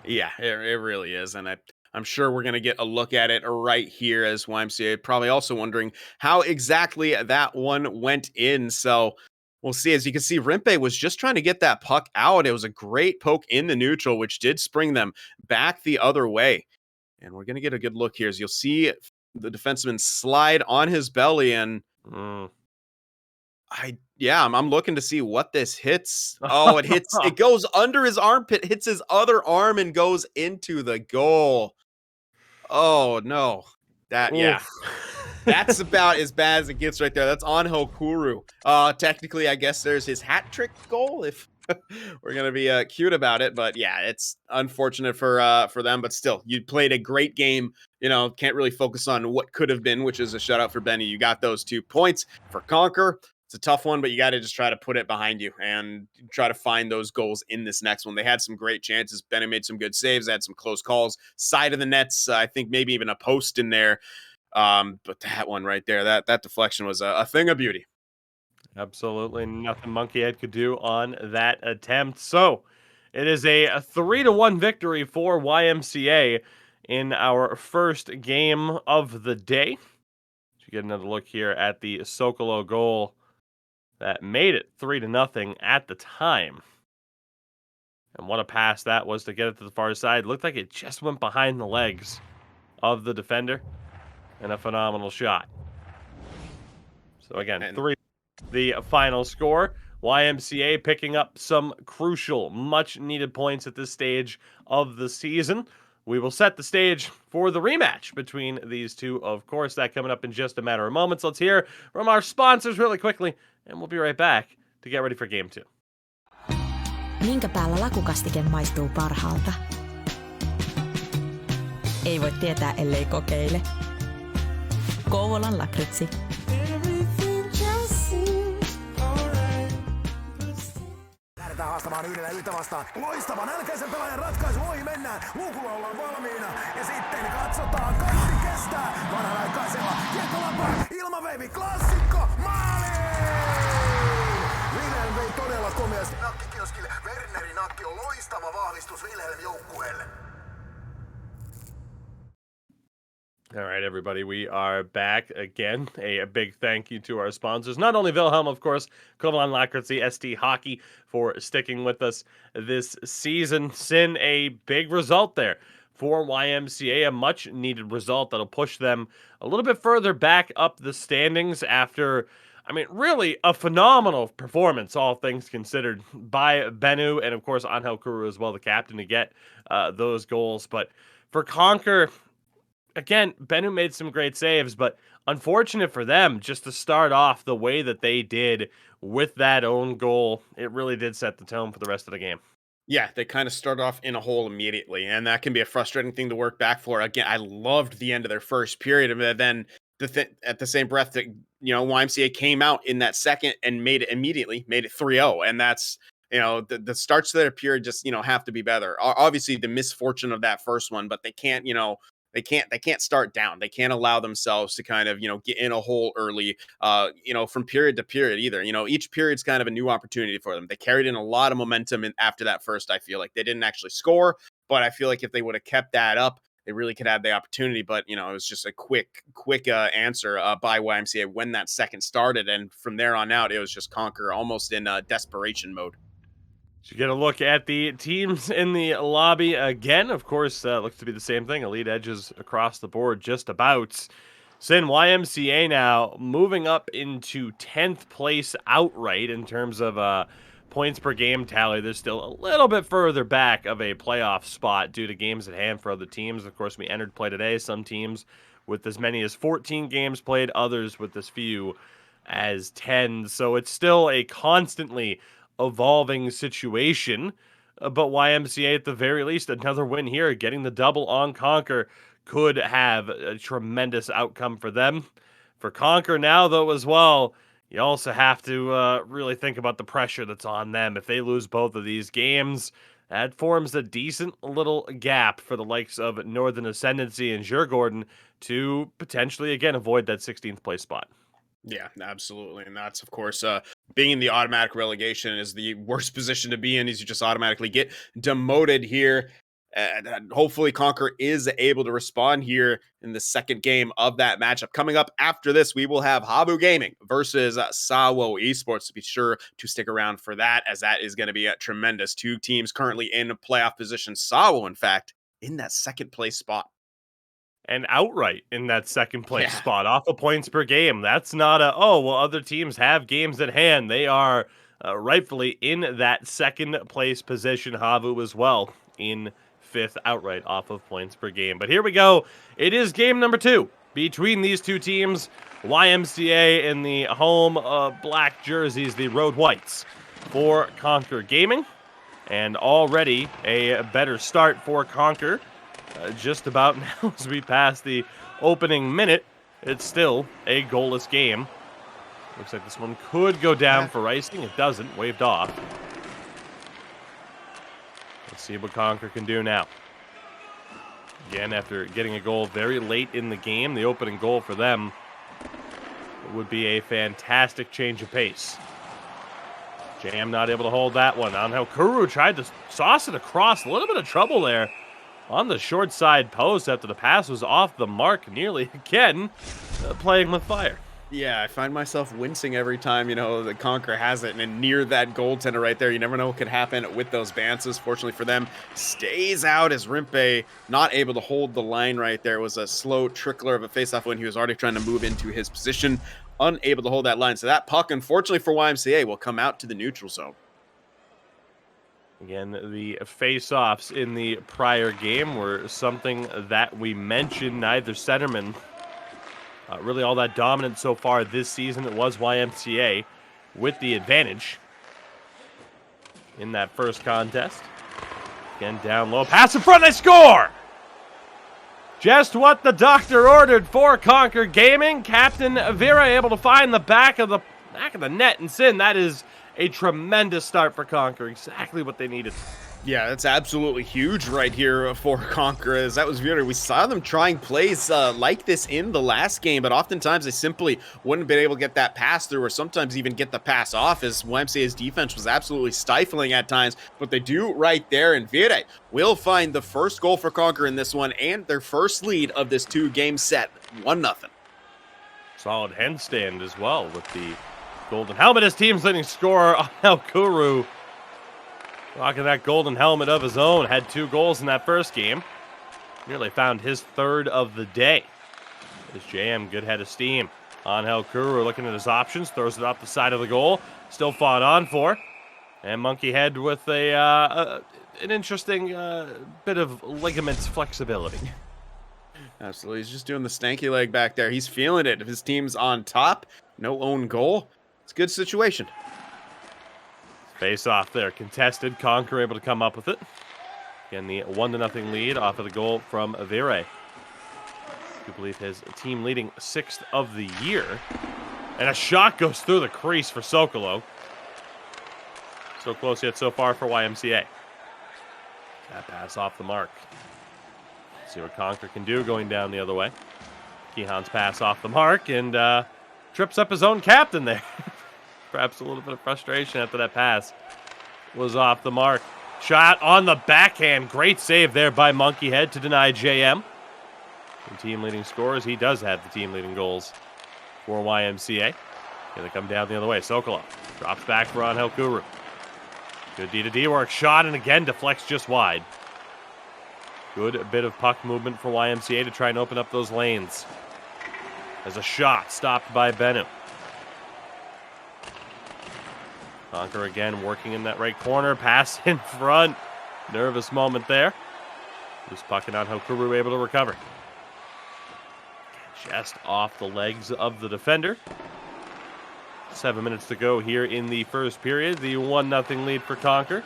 Yeah, it really is. And I'm sure we're going to get a look at it right here as YMCA. Probably also wondering how exactly that one went in. So we'll see. As you can see, Rimpe was just trying to get that puck out. It was a great poke in the neutral, which did spring them back the other way. And we're going to get a good look here as you'll see the defenseman slide on his belly. And I'm looking to see what this hits. Oh, it goes under his armpit, hits his other arm, and goes into the goal. Oh, no. That's about as bad as it gets right there. That's Angel Kuru. Technically, I guess there's his hat trick goal, if we're going to be cute about it. But yeah, it's unfortunate for them. But still, you played a great game. Can't really focus on what could have been, which is a shutout for Benny. You got those 2 points. For Conquer, it's a tough one, but you got to just try to put it behind you and try to find those goals in this next one. They had some great chances. Benny made some good saves, had some close calls. Side of the nets, I think maybe even a post in there. But that one right there, that deflection was a thing of beauty. Absolutely nothing Monkeyhead could do on that attempt. So it is a 3-1 victory for YMCA in our first game of the day. You get another look here at the Sokolo goal that made it 3-0 at the time. And what a pass that was to get it to the far side. Looked like it just went behind the legs of the defender. And a phenomenal shot. So again, 3, the final score. YMCA picking up some crucial, much-needed points at this stage of the season we will set the stage for the rematch between these two. Of course, that coming up in just a matter of moments. Let's hear from our sponsors really quickly, and we'll be right back to get ready for game 2. Minkä päällä lakukastike maistuu parhaalta? Ei voi tietää, ellei kokeile. Kouvolan lakritsi. Lähdetään haastamaan yhtä vastaan. Loistava nälkäisen pelaajan ratkaisu. Ohi mennään. Luukulla ollaan valmiina. Ja sitten katsotaan. Kaikki kestää. Vanhanaikaisella. Kiekkolapaan. Ilmaveivi. Klassikko. Maali! Wilhelm vei todella komeasti nakkikioskille. Wernerin nakki on loistava vahvistus Wilhelm joukkueelle. All right, everybody, we are back again. A big thank you to our sponsors, not only Wilhelm, of course, Kouvolan Lakritsi, ST Hockey, for sticking with us this season. Sin, a big result there for YMCA, a much-needed result that'll push them a little bit further back up the standings after, I mean, really a phenomenal performance, all things considered, by Bennu and, of course, Angel Kuru as well, the captain, to get those goals. But for Conquer, again, Bennu made some great saves, but unfortunate for them just to start off the way that they did with that own goal. It really did set the tone for the rest of the game. Yeah, they kind of start off in a hole immediately, and that can be a frustrating thing to work back for. Again, I loved the end of their first period, and then at the same breath that YMCA came out in that second and made it 3-0, and that's the starts to their period just have to be better. Obviously, the misfortune of that first one, but they can't they can't start down. They can't allow themselves to kind of, get in a hole early, from period to period either. Each period's kind of a new opportunity for them. They carried in a lot of momentum after that first. I feel like they didn't actually score, but I feel like if they would have kept that up, they really could have the opportunity. But, it was just a quick answer by YMCA when that second started. And from there on out, it was just Conquer almost in desperation mode. So you get a look at the teams in the lobby again. Of course, looks to be the same thing. Elite edges across the board, just about. Sin YMCA now moving up into 10th place outright in terms of points per game tally. They're still a little bit further back of a playoff spot due to games at hand for other teams. Of course, we entered play today. Some teams with as many as 14 games played, others with as few as 10. So it's still a constantly evolving situation, but YMCA at the very least, another win here, getting the double on Conquer could have a tremendous outcome for them. For Conquer now, though, as well, you also have to really think about the pressure that's on them. If they lose both of these games, that forms a decent little gap for the likes of Northern Ascendancy and Djurgården to potentially, again, avoid that 16th place spot. Yeah, absolutely. And that's, of course, being in the automatic relegation is the worst position to be in, is you just automatically get demoted here. And hopefully Conquer is able to respond here in the second game of that matchup. Coming up after this, we will have Habu Gaming versus Sawo Esports. So be sure to stick around for that, as that is going to be tremendous. Two teams currently in playoff position. Sawo, in fact, in that second place spot. And outright in that second place spot off of points per game. That's not other teams have games at hand. They are rightfully in that second place position. Havu as well in 5th outright off of points per game. But here we go. It is game number 2 between these two teams. YMCA in the home black jerseys, the Road Whites for Conquer Gaming. And already a better start for Conquer. Just about now as we pass the opening minute, it's still a goalless game. Looks like this one could go down for icing. It doesn't. Waved off. Let's see what Conquer can do now. Again, after getting a goal very late in the game, the opening goal for them would be a fantastic change of pace. Jam not able to hold that one. On how Kuru tried to sauce it across. A little bit of trouble there on the short side post after the pass was off the mark nearly again, playing with fire. Yeah, I find myself wincing every time, the Conquer has it, and near that goaltender right there. You never know what could happen with those bounces. Fortunately for them, stays out as Rimpe not able to hold the line right there. It was a slow trickler of a faceoff when he was already trying to move into his position, unable to hold that line. So that puck, unfortunately for YMCA, will come out to the neutral zone. Again, the face-offs in the prior game were something that we mentioned. Neither centerman really all that dominant so far this season. It was YMCA with the advantage in that first contest. Again, down low, pass in front, they score! Just what the doctor ordered for Conquer Gaming. Captain Vera able to find the back of the net and sin. That is a tremendous start for Conquer. Exactly what they needed. Yeah, that's absolutely huge right here for Conquer, as that was weird. We saw them trying plays like this in the last game, but oftentimes they simply wouldn't have been able to get that pass through, or sometimes even get the pass off, as YMCA's defense was absolutely stifling at times. But they do right there, and Vire will find the first goal for Conquer in this one, and their first lead of this 2-game set, 1-0. Solid handstand as well with the golden helmet. His team's leading scorer, Kuru. Rocking that golden helmet of his own. Had 2 goals in that first game. Nearly found his 3rd of the day. His JM, good head of steam. Angel Kuru looking at his options. Throws it off the side of the goal. Still fought on for. And Monkey Head with an interesting bit of ligaments flexibility. Absolutely. He's just doing the stanky leg back there. He's feeling it. If his team's on top, no own goal, it's a good situation. Face off there, contested. Conquer able to come up with it. Again, the 1-0 lead off of the goal from Vire. I believe his team leading 6th of the year. And a shot goes through the crease for Sokolo. So close yet so far for YMCA. That pass off the mark. See what Conquer can do going down the other way. Kihan's pass off the mark and trips up his own captain there. Perhaps a little bit of frustration after that pass was off the mark. Shot on the backhand. Great save there by Monkey Head to deny JM. The team leading scorers. He does have the team leading goals for YMCA. Here they come down the other way. Sokolo drops back for Angel Kuru. Good D-to-D work. Shot and again deflects just wide. Good bit of puck movement for YMCA to try and open up those lanes. As a shot stopped by Bennu. Conquer again working in that right corner. Pass in front. Nervous moment there. Loose puck and Angel Kuru able to recover. Just off the legs of the defender. 7 minutes to go here in the first period. The 1-0 lead for Conquer.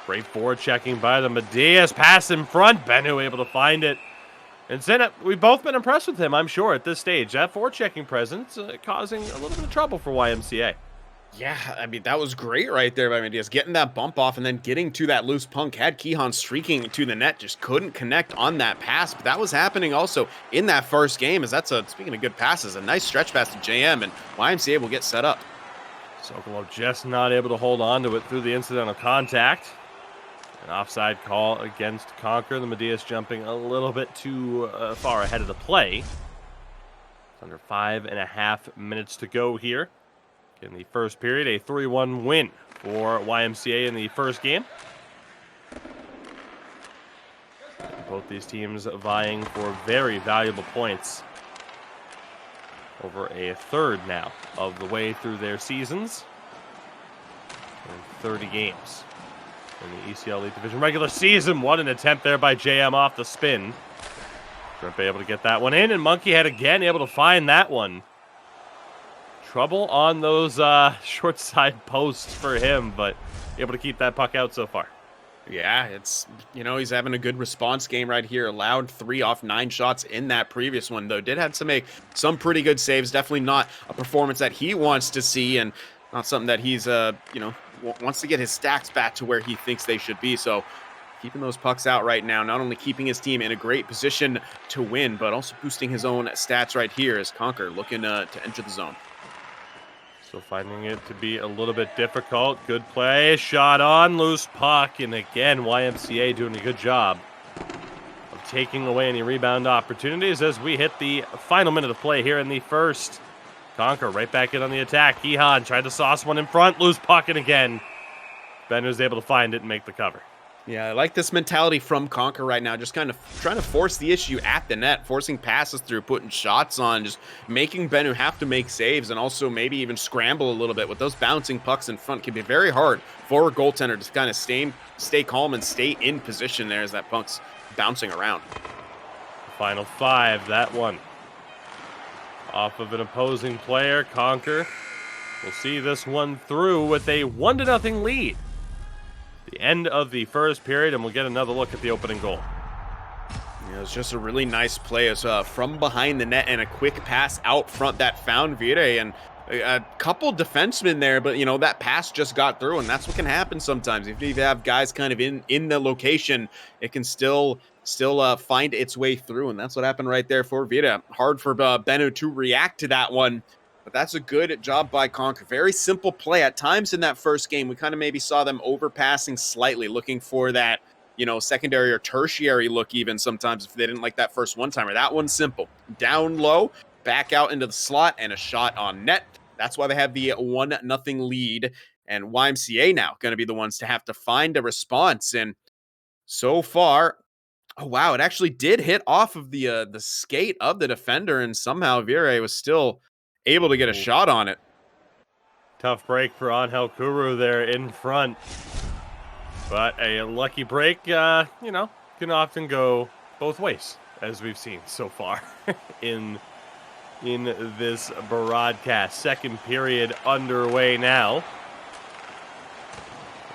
Great forward checking by the Medias. Pass in front. Bennu able to find it. And Zena, we've both been impressed with him, I'm sure, at this stage. That forward checking presence causing a little bit of trouble for YMCA. Yeah, I mean, that was great right there by Medias. Getting that bump off and then getting to that loose puck. Had Kihan streaking to the net. Just couldn't connect on that pass. But that was happening also in that first game. As that's speaking of good passes, a nice stretch pass to JM. And YMCA will get set up. Sokolo just not able to hold on to it through the incidental contact. An offside call against Conquer. The Medias jumping a little bit too far ahead of the play. Under 5.5 minutes to go here. In the first period, a 3-1 win for YMCA in the first game. Both these teams vying for very valuable points. Over a third now of the way through their seasons. And 30 games in the ECL Elite Division regular season. What an attempt there by JM off the spin. Shrimp able to get that one in, and Monkey Head again able to find that one. Trouble on those short side posts for him, but able to keep that puck out so far. Yeah, it's, he's having a good response game right here. Allowed 3 off 9 shots in that previous one, though. Did have to make some pretty good saves. Definitely not a performance that he wants to see, and not something that he's, wants to get his stats back to where he thinks they should be. So keeping those pucks out right now, not only keeping his team in a great position to win, but also boosting his own stats right here as Conquer looking to enter the zone. So finding it to be a little bit difficult. Good play, shot on, loose puck, and again, YMCA doing a good job of taking away any rebound opportunities as we hit the final minute of play here in the first. Conquer right back in on the attack. Kihan tried to sauce one in front, loose puck, and again, Ben was able to find it and make the cover. Yeah, I like this mentality from Conquer right now, just kind of trying to force the issue at the net, forcing passes through, putting shots on, just making Bennu have to make saves, and also maybe even scramble a little bit. With those bouncing pucks in front, can be very hard for a goaltender to kind of stay calm and stay in position there as that puck's bouncing around. Final 5, that one. Off of an opposing player, Conquer will see this one through with a 1-0 lead. The end of the first period, and we'll get another look at the opening goal. Yeah, it was just a really nice play as from behind the net and a quick pass out front that found Vire, and a couple defensemen there, but that pass just got through, and that's what can happen sometimes. If you have guys kind of in the location, it can still find its way through, and that's what happened right there for Vire. Hard for Bennu to react to that one. But that's a good job by Conquer. Very simple play. At times in that first game, we kind of maybe saw them overpassing slightly, looking for that, secondary or tertiary look even sometimes if they didn't like that first one-timer. That one's simple. Down low, back out into the slot, and a shot on net. That's why they have the 1-0 lead. And YMCA now going to be the ones to have to find a response. And so far, oh, wow, it actually did hit off of the skate of the defender, and somehow Vire was still able to get a shot on it. Tough break for Angel Kuru there in front. But a lucky break, can often go both ways, as we've seen so far in this broadcast. Second period underway now. And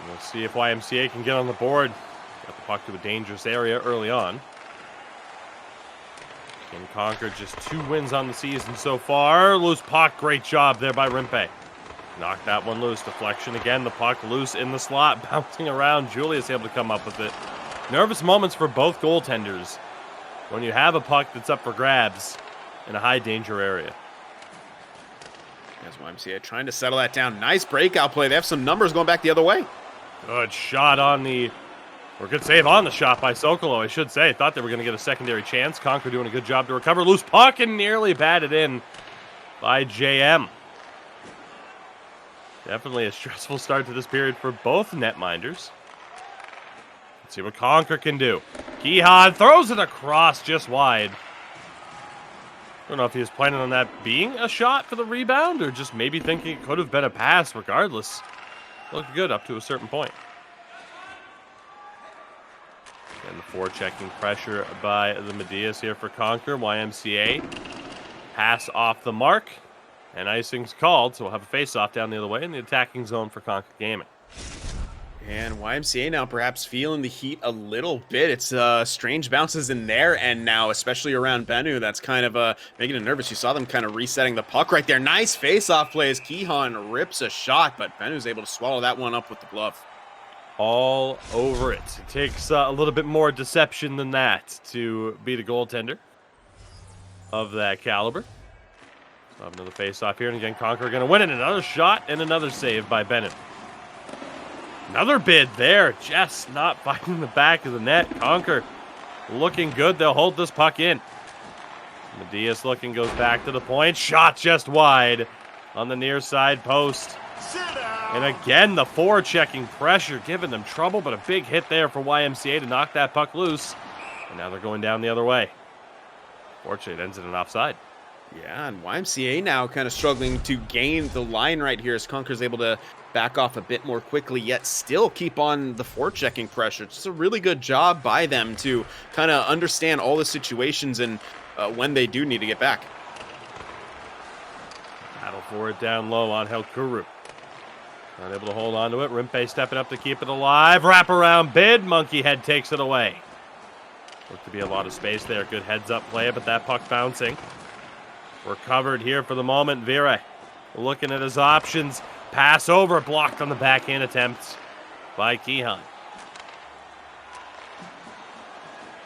we'll see if YMCA can get on the board. Got the puck to a dangerous area early on. Can Conquer just 2 wins on the season so far. Loose puck, great job there by Rimpe. Knocked that one loose. Deflection again, the puck loose in the slot, bouncing around. Julius able to come up with it. Nervous moments for both goaltenders when you have a puck that's up for grabs in a high danger area. As YMCA trying to settle that down. Nice breakout play. They have some numbers going back the other way. Good shot on the... Or good save on the shot by Sokolo, I should say. Thought they were going to get a secondary chance. Conquer doing a good job to recover. Loose puck and nearly batted in by JM. Definitely a stressful start to this period for both netminders. Let's see what Conquer can do. Kehan throws it across just wide. Don't know if he was planning on that being a shot for the rebound or just maybe thinking it could have been a pass regardless. Looked good up to a certain point. And the forechecking pressure by the Medias here for Conquer. YMCA pass off the mark. And icing's called, so we'll have a face-off down the other way in the attacking zone for Conquer Gaming. And YMCA now perhaps feeling the heat a little bit. It's strange bounces in there, and now, especially around Bennu, that's kind of making it nervous. You saw them kind of resetting the puck right there. Nice face-off play as Kehan rips a shot, but Bennu's able to swallow that one up with the glove. All over it. It takes a little bit more deception than that to beat a goaltender of that caliber. So have another face-off here, and again, Conquer going to win it. Another shot and another save by Bennett. Another bid there, just not finding the back of the net. Conquer looking good. They'll hold this puck in. Medias looking, goes back to the point. Shot just wide on the near side post. And again, the forechecking pressure giving them trouble, but a big hit there for YMCA to knock that puck loose. And now they're going down the other way. Fortunately, it ends in an offside. Yeah, and YMCA now kind of struggling to gain the line right here as Conquer's able to back off a bit more quickly, yet still keep on the forechecking pressure. It's a really good job by them to kind of understand all the situations and when they do need to get back. Battle for it down low on Kuru. Not able to hold on to it. Rimpe stepping up to keep it alive. Wraparound bid. Monkey Head takes it away. Looked to be a lot of space there. Good heads-up play, but that puck bouncing. We're covered here for the moment. Vire looking at his options. Pass over, blocked on the backhand attempt by Kehan.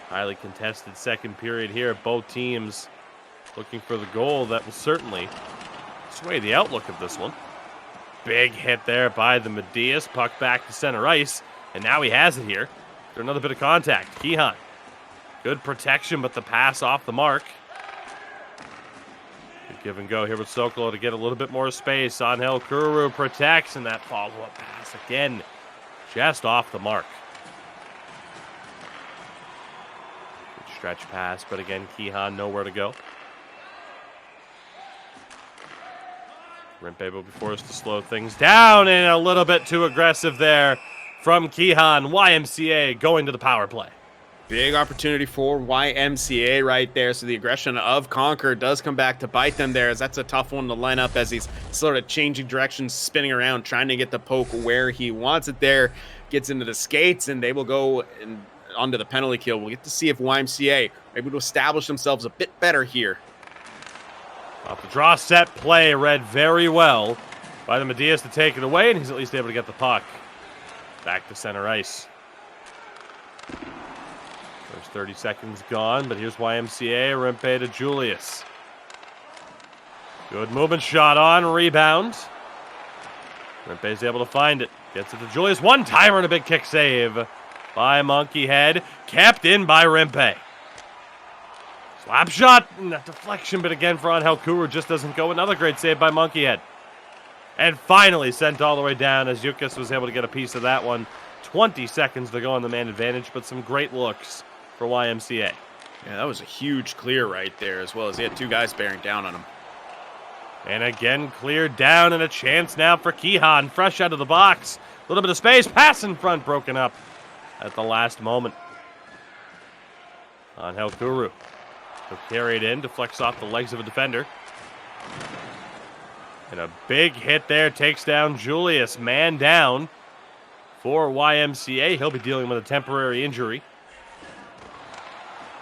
Highly contested second period here. Both teams looking for the goal that will certainly sway the outlook of this one. Big hit there by the Medias. Puck back to center ice. And now he has it here. After another bit of contact. Kehan. Good protection, but the pass off the mark. Good give and go here with Sokolo to get a little bit more space. Angel Kuru protects, and that follow-up pass again. Just off the mark. Stretch pass, but again, Kihan nowhere to go. Rimpe will be forced to slow things down, and a little bit too aggressive there from Kihan. YMCA going to the power play. Big opportunity for YMCA right there. So the aggression of Conquer does come back to bite them there, as that's a tough one to line up as he's sort of changing directions, spinning around, trying to get the poke where he wants it there. Gets into the skates, and they will go onto the penalty kill. We'll get to see if YMCA are able to establish themselves a bit better here. Off the draw set play, read very well by the Medias to take it away, and he's at least able to get the puck back to center ice. First 30 seconds gone, but here's YMCA, Rimpe to Julius. Good movement, shot on, rebound. Rimpe's able to find it. Gets it to Julius, one-timer and a big kick save by Monkey Head. Kept in by Rimpe. Slap shot, not deflection, but again for Angel Kuru just doesn't go. Another great save by Monkey Head. And finally sent all the way down as Yukas was able to get a piece of that one. 20 seconds to go on the man advantage, but some great looks for YMCA. Yeah, that was a huge clear right there, as well as he had two guys bearing down on him. And again, cleared down, and a chance now for Kihan, fresh out of the box. A little bit of space, pass in front, broken up at the last moment. Angel Kuru. He'll carry it in, deflects off the legs of a defender. And a big hit there, takes down Julius, man down for YMCA. He'll be dealing with a temporary injury.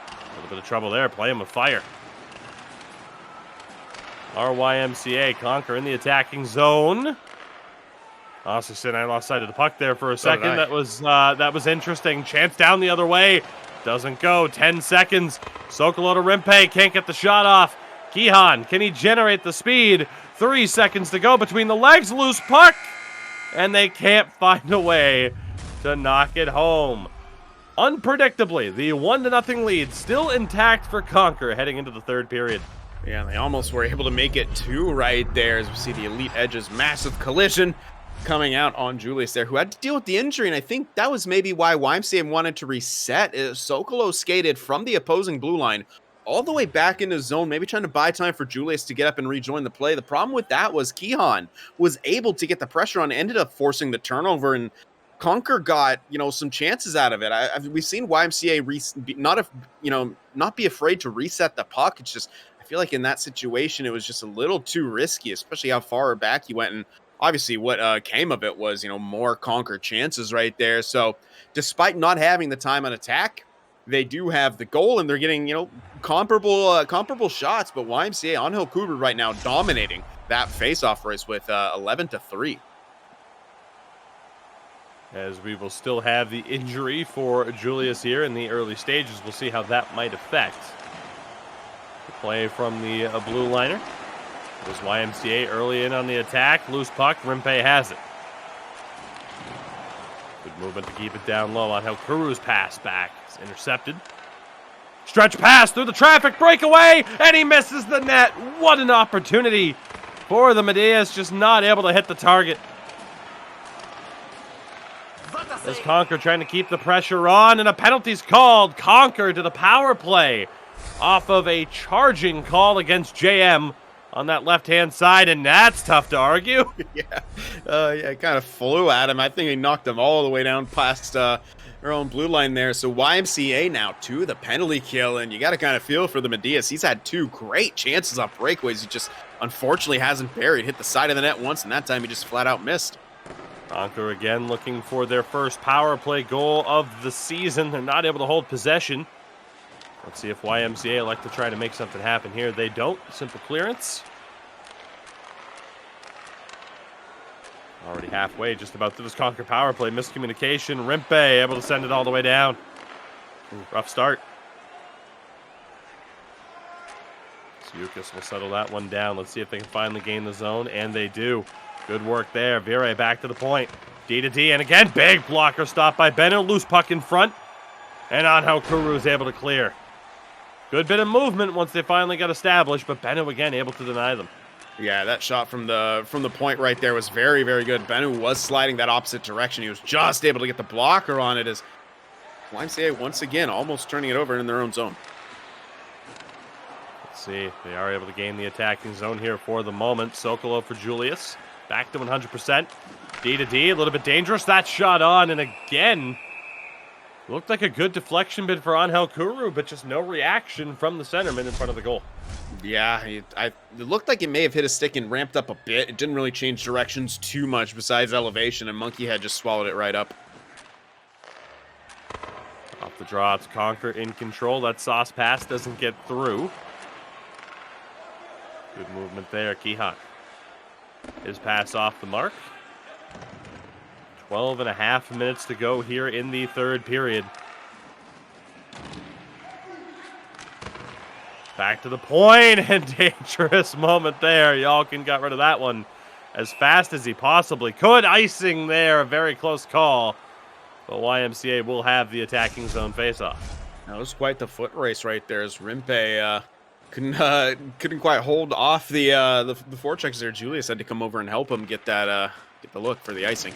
A little bit of trouble there, playing with fire. Our YMCA Conquer in the attacking zone. Austin, I lost sight of the puck there for a second. That was interesting. Chance down the other way. Doesn't go. 10 seconds. Sokolo to Rimpe. Can't get the shot off. Kihan, can he generate the speed? 3 seconds to go between the legs. Loose puck. And they can't find a way to knock it home. Unpredictably, the 1-0 lead still intact for Conquer heading into the third period. Yeah, they almost were able to make it 2 right there as we see the Elite Edge's massive collision coming out on Julius there, who had to deal with the injury, and I think that was maybe why YMCA wanted to reset. Sokolo skated from the opposing blue line all the way back into zone, maybe trying to buy time for Julius to get up and rejoin the play. The problem with that was Kihan was able to get the pressure on, ended up forcing the turnover, and Conquer got, some chances out of it. We've seen YMCA not be afraid to reset the puck. It's just, I feel like in that situation, it was just a little too risky, especially how far back he went. And obviously what came of it was, more Conquer chances right there. So despite not having the time on attack, they do have the goal and they're getting, comparable shots. But YMCA, Angel Kuru right now dominating that faceoff race with 11-3. As we will still have the injury for Julius here in the early stages. We'll see how that might affect the play from the blue liner. It was YMCA early in on the attack. Loose puck. Rimpe has it. Good movement to keep it down low. On how Kuru's pass back is intercepted. Stretch pass through the traffic breakaway, and he misses the net. What an opportunity for the Medias, just not able to hit the target. As Conquer trying to keep the pressure on, and a penalty's called. Conquer to the power play off of a charging call against JM on that left-hand side, and that's tough to argue. Yeah, it kind of flew at him. I think he knocked him all the way down past their own blue line there. So YMCA now to the penalty kill, and you got to kind of feel for the Medias. He's had 2 great chances off breakaways. He just unfortunately hasn't buried. Hit the side of the net once, and that time he just flat out missed. Conquer again looking for their first power play goal of the season. They're not able to hold possession. Let's see if YMCA like to try to make something happen here. They don't. Simple clearance. Already halfway, just about through this Conquer power play. Miscommunication. Rimpe able to send it all the way down. Ooh, rough start. Yukas will settle that one down. Let's see if they can finally gain the zone, and they do. Good work there. Vire back to the point. D to D, and again, big blocker stop by Benno. Loose puck in front. And Angel Kuru is able to clear. Good bit of movement once they finally got established, but Benno again able to deny them. Yeah, that shot from the point right there was very, very good. Benno was sliding that opposite direction. He was just able to get the blocker on it as YMCA once again almost turning it over in their own zone. Let's see. They are able to gain the attacking zone here for the moment. Sokolo for Julius. Back to 100%. D to D, a little bit dangerous. That shot on, and again, looked like a good deflection bid for Angel Kuru, but just no reaction from the centerman in front of the goal. Yeah, it looked like it may have hit a stick and ramped up a bit. It didn't really change directions too much besides elevation, and Monkey Head just swallowed it right up. Off the draw, it's Conquer in control. That sauce pass doesn't get through. Good movement there, Kihan. His pass off the mark. 12.5 minutes to go here in the third period. Back to the point, and dangerous moment there. Yalkin got rid of that one as fast as he possibly could. Icing there, a very close call. But YMCA will have the attacking zone faceoff. That was quite the foot race right there as Rimpe couldn't quite hold off the forechecks there. Julius had to come over and help him get that get the look for the icing.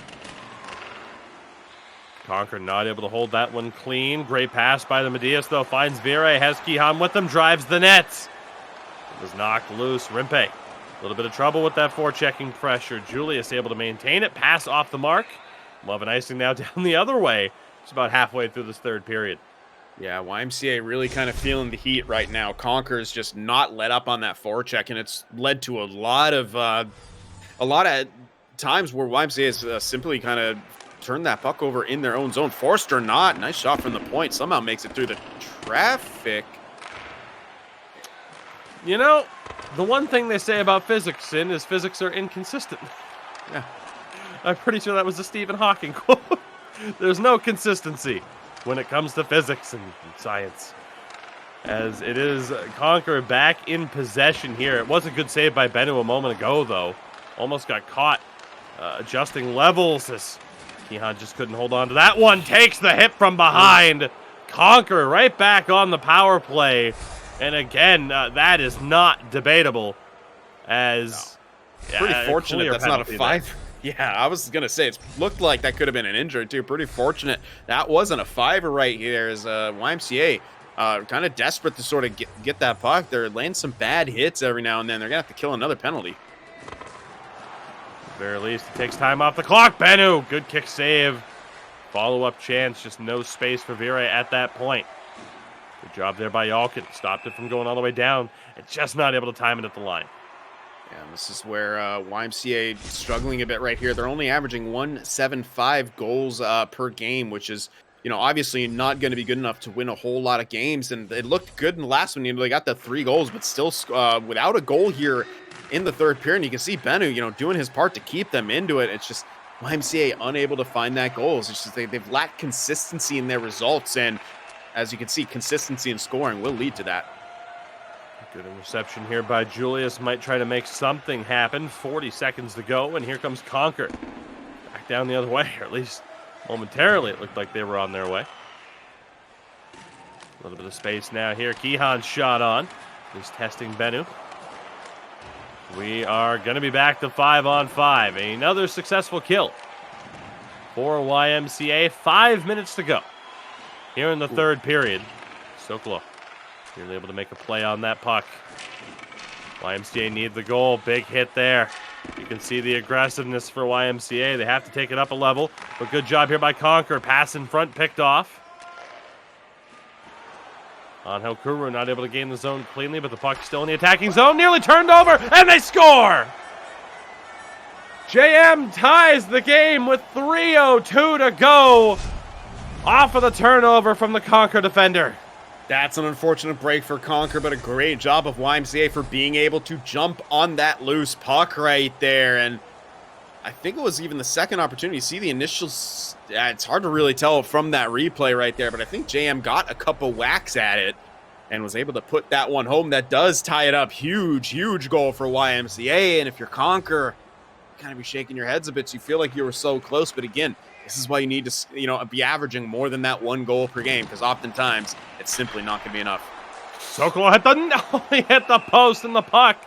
Conquer not able to hold that one clean. Great pass by the Medias, though. Finds Vire. Has Kihan with him. Drives the nets. It was knocked loose. Rimpe. A little bit of trouble with that forechecking pressure. Julius able to maintain it. Pass off the mark. We'll have an icing now down the other way. It's about halfway through this third period. Yeah, YMCA really kind of feeling the heat right now. Conquer's just not let up on that forecheck, and it's led to a lot of times where YMCA has simply kind of turned that puck over in their own zone. Forced or not, nice shot from the point. Somehow makes it through the traffic. You know, the one thing they say about physics is physics are inconsistent. Yeah. I'm pretty sure that was a Stephen Hawking quote. There's no consistency when it comes to physics and science. As it is Conquer back in possession here. It was a good save by Bennu a moment ago, though. Almost got caught adjusting levels as Kihan just couldn't hold on to that one. Takes the hit from behind. Conquer right back on the power play. And again, that is not debatable. As pretty fortunate that's not a five. There. Yeah, I was going to say, it looked like that could have been an injury, too. Pretty fortunate that wasn't a fiver right here as YMCA kind of desperate to sort of get that puck. They're laying some bad hits every now and then. They're going to have to kill another penalty. At the very least, it takes time off the clock. Bennu, good kick save. Follow-up chance, just no space for Vire at that point. Good job there by Yalkin. Stopped it from going all the way down and just not able to time it at the line. Yeah, and this is where YMCA struggling a bit right here. They're only averaging 1.75 goals per game, which is, obviously not going to be good enough to win a whole lot of games. And it looked good in the last one. They got the 3 goals, but still without a goal here in the third period. And you can see Bennu, doing his part to keep them into it. It's just YMCA unable to find that goals. It's just they've lacked consistency in their results. And as you can see, consistency in scoring will lead to that. Good interception here by Julius. Might try to make something happen. 40 seconds to go, and here comes Conquer. Back down the other way, or at least momentarily it looked like they were on their way. A little bit of space now here. Kihan's shot on. He's testing Bennu. We are going to be back to 5-on-5. Another successful kill for YMCA. 5 minutes to go here in the third period. Sokolo. You're able to make a play on that puck. YMCA need the goal. Big hit there. You can see the aggressiveness for YMCA. They have to take it up a level. But good job here by Conquer. Pass in front, picked off. Angel Kuru not able to gain the zone cleanly, but the puck still in the attacking zone. Nearly turned over, and they score! JM ties the game with 3:02 to go. Off of the turnover from the Conquer defender. That's an unfortunate break for Conquer, but a great job of YMCA for being able to jump on that loose puck right there. And I think it was even the second opportunity. You see the initials. It's hard to really tell from that replay right there, but I think JM got a couple whacks at it and was able to put that one home. That does tie it up. Huge, huge goal for YMCA. And if you're Conquer, you kind of be shaking your heads a bit. So you feel like you were so close. But again, this is why you need to, be averaging more than that 1 goal per game, because oftentimes it's simply not going to be enough. Sokolo hit the post, and the puck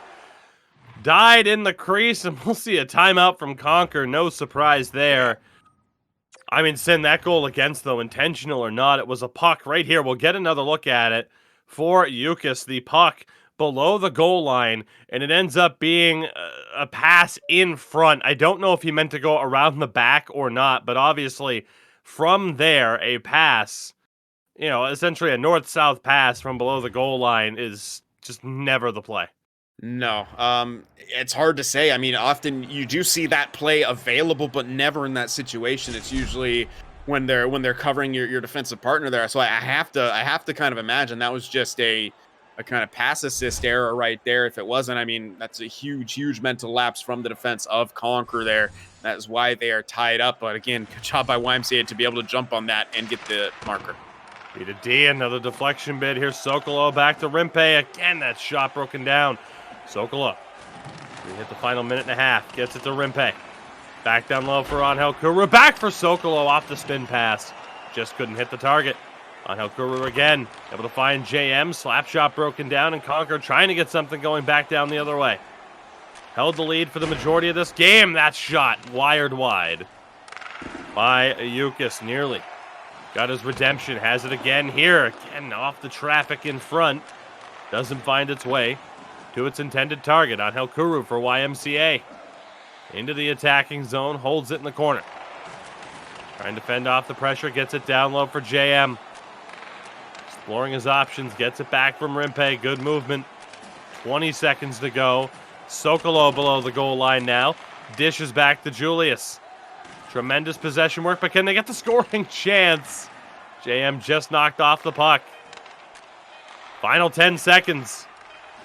died in the crease, and we'll see a timeout from Conquer. No surprise there. I mean, Sin, that goal against, though, intentional or not, it was a puck right here. We'll get another look at it for Yukis. The puck below the goal line, and it ends up being a pass in front. I don't know if he meant to go around the back or not, but obviously from there, a pass, essentially a north-south pass from below the goal line is just never the play. No, it's hard to say. I mean, often you do see that play available, but never in that situation. It's usually when they're covering your defensive partner there. So I have to kind of imagine that was just a kind of pass assist error right there. If it wasn't, I mean, that's a huge mental lapse from the defense of Conquer there. That is why they are tied up. But again, good job by YMCA to be able to jump on that and get the marker. B to D, another deflection bid. Here's Sokolo back to Rimpe. Again, that shot broken down. Sokolo. We hit the final minute and a half. Gets it to Rimpe. Back down low for Angel Kuru. Back for Sokolo off the spin pass. Just couldn't hit the target. Angel Kuru again. Able to find JM. Slap shot broken down, and Conquer trying to get something going back down the other way. Held the lead for the majority of this game. That shot wired wide by Yukis nearly. Got his redemption. Has it again here. Again off the traffic in front. Doesn't find its way to its intended target. Angel Kuru for YMCA. Into the attacking zone. Holds it in the corner. Trying to fend off the pressure. Gets it down low for JM. Exploring his options. Gets it back from Rimpe. Good movement. 20 seconds to go. Sokolo below the goal line now. Dishes back to Julius. Tremendous possession work, but can they get the scoring chance? JM just knocked off the puck. Final 10 seconds.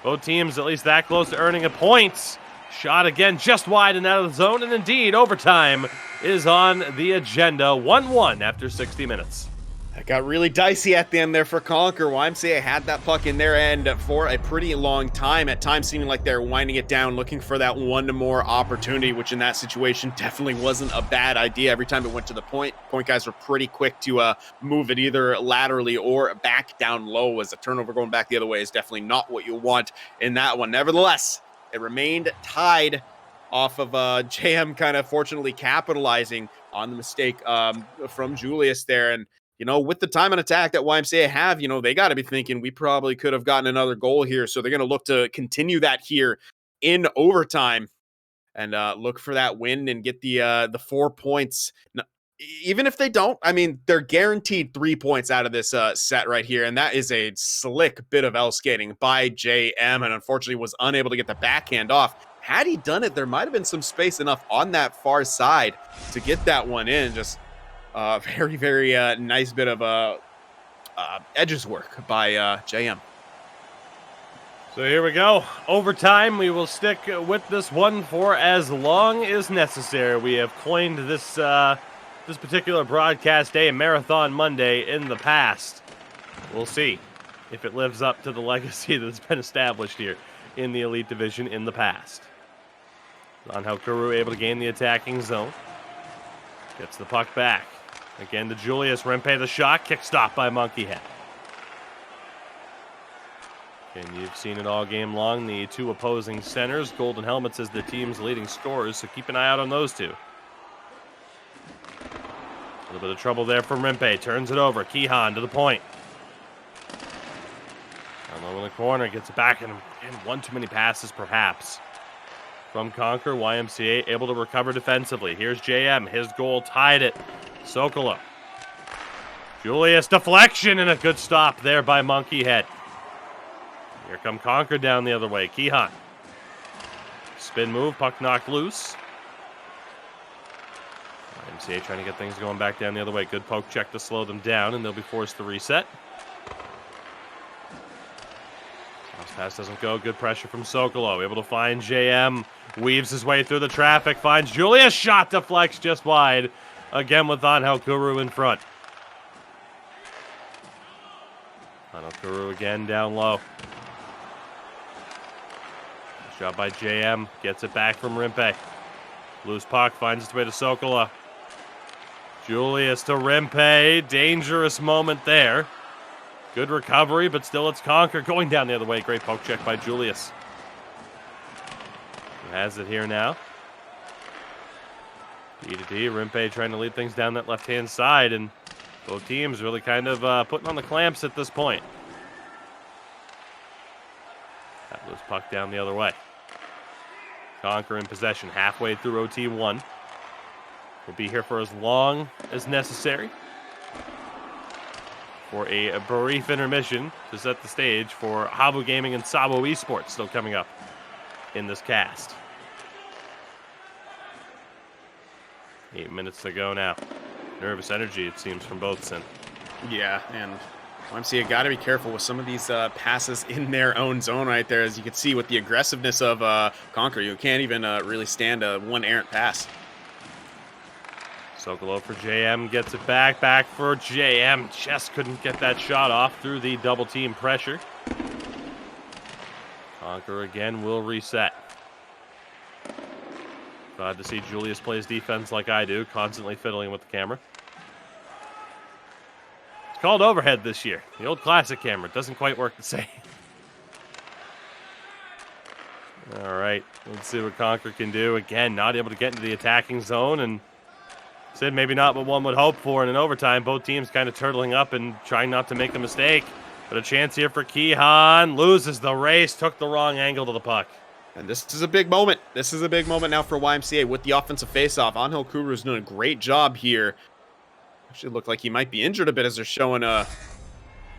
Both teams at least that close to earning a point. Shot again just wide and out of the zone, and indeed overtime is on the agenda. 1-1 after 60 minutes. That got really dicey at the end there for Conquer. YMCA had that puck in their end for a pretty long time. At times seeming like they're winding it down, looking for that one more opportunity, which in that situation definitely wasn't a bad idea. Every time it went to the point guys were pretty quick to move it either laterally or back down low, as a turnover going back the other way is definitely not what you want in that one. Nevertheless, it remained tied off of JM kind of fortunately capitalizing on the mistake from Julius there. And with the time and attack that YMCA have, they got to be thinking we probably could have gotten another goal here. So they're going to look to continue that here in overtime and look for that win and get the 4 points. Now, even if they don't, I mean, they're guaranteed 3 points out of this set right here. And that is a slick bit of L skating by JM, and unfortunately was unable to get the backhand off. Had he done it, there might have been some space enough on that far side to get that one in. Just very nice bit of edges work by JM. So here we go. Overtime. We will stick with this one for as long as necessary. We have coined this this particular broadcast day, Marathon Monday, in the past. We'll see if it lives up to the legacy that's been established here in the Elite Division in the past. Angel Kuru able to gain the attacking zone. Gets the puck back. Again to Julius. Rimpe the shot. Kick stop by Monkey Head. And you've seen it all game long. The two opposing centers. Golden Helmets as the team's leading scorers, so keep an eye out on those two. A little bit of trouble there from Rimpe. Turns it over. Kihan to the point. Down low in the corner. Gets it back, and one too many passes perhaps. From Conquer, YMCA able to recover defensively. Here's JM. His goal tied it. Sokolo. Julius deflection and a good stop there by Monkey Head. Here come Conquer down the other way. Kihan. Spin move. Puck knocked loose. YMCA trying to get things going back down the other way. Good poke check to slow them down, and they'll be forced to reset. Cross pass doesn't go. Good pressure from Sokolo. Able to find JM. Weaves his way through the traffic. Finds Julius. Shot deflects just wide. Again with Angel Kuru in front. Angel Kuru again down low. Shot by JM. Gets it back from Rimpe. Loose puck. Finds its way to Sokolo. Julius to Rimpe. Dangerous moment there. Good recovery, but still it's Conquer going down the other way. Great poke check by Julius. Who has it here now. D to D, Rimpe trying to lead things down that left-hand side, and both teams really kind of putting on the clamps at this point. That was puck down the other way. Conquer in possession halfway through OT1. We'll be here for as long as necessary for a brief intermission to set the stage for Habu Gaming and Sabo Esports still coming up in this cast. 8 minutes to go now. Nervous energy, it seems, from both Sin. Yeah, and YMCA got to be careful with some of these passes in their own zone right there. As you can see with the aggressiveness of Conquer, you can't even really stand one errant pass. Sokolo for JM, gets it back for JM. Just couldn't get that shot off through the double team pressure. Conquer again will reset. Glad to see Julius plays defense like I do, constantly fiddling with the camera. It's called overhead this year. The old classic camera. Doesn't quite work the same. All right, let's see what Conquer can do. Again, not able to get into the attacking zone, and Sid, maybe not what one would hope for in an overtime. Both teams kind of turtling up and trying not to make a mistake. But a chance here for Kihan. Loses the race, took the wrong angle to the puck. And this is a big moment. This is a big moment now for YMCA with the offensive faceoff. Angel Kuru is doing a great job here. Actually looked like he might be injured a bit as they're showing a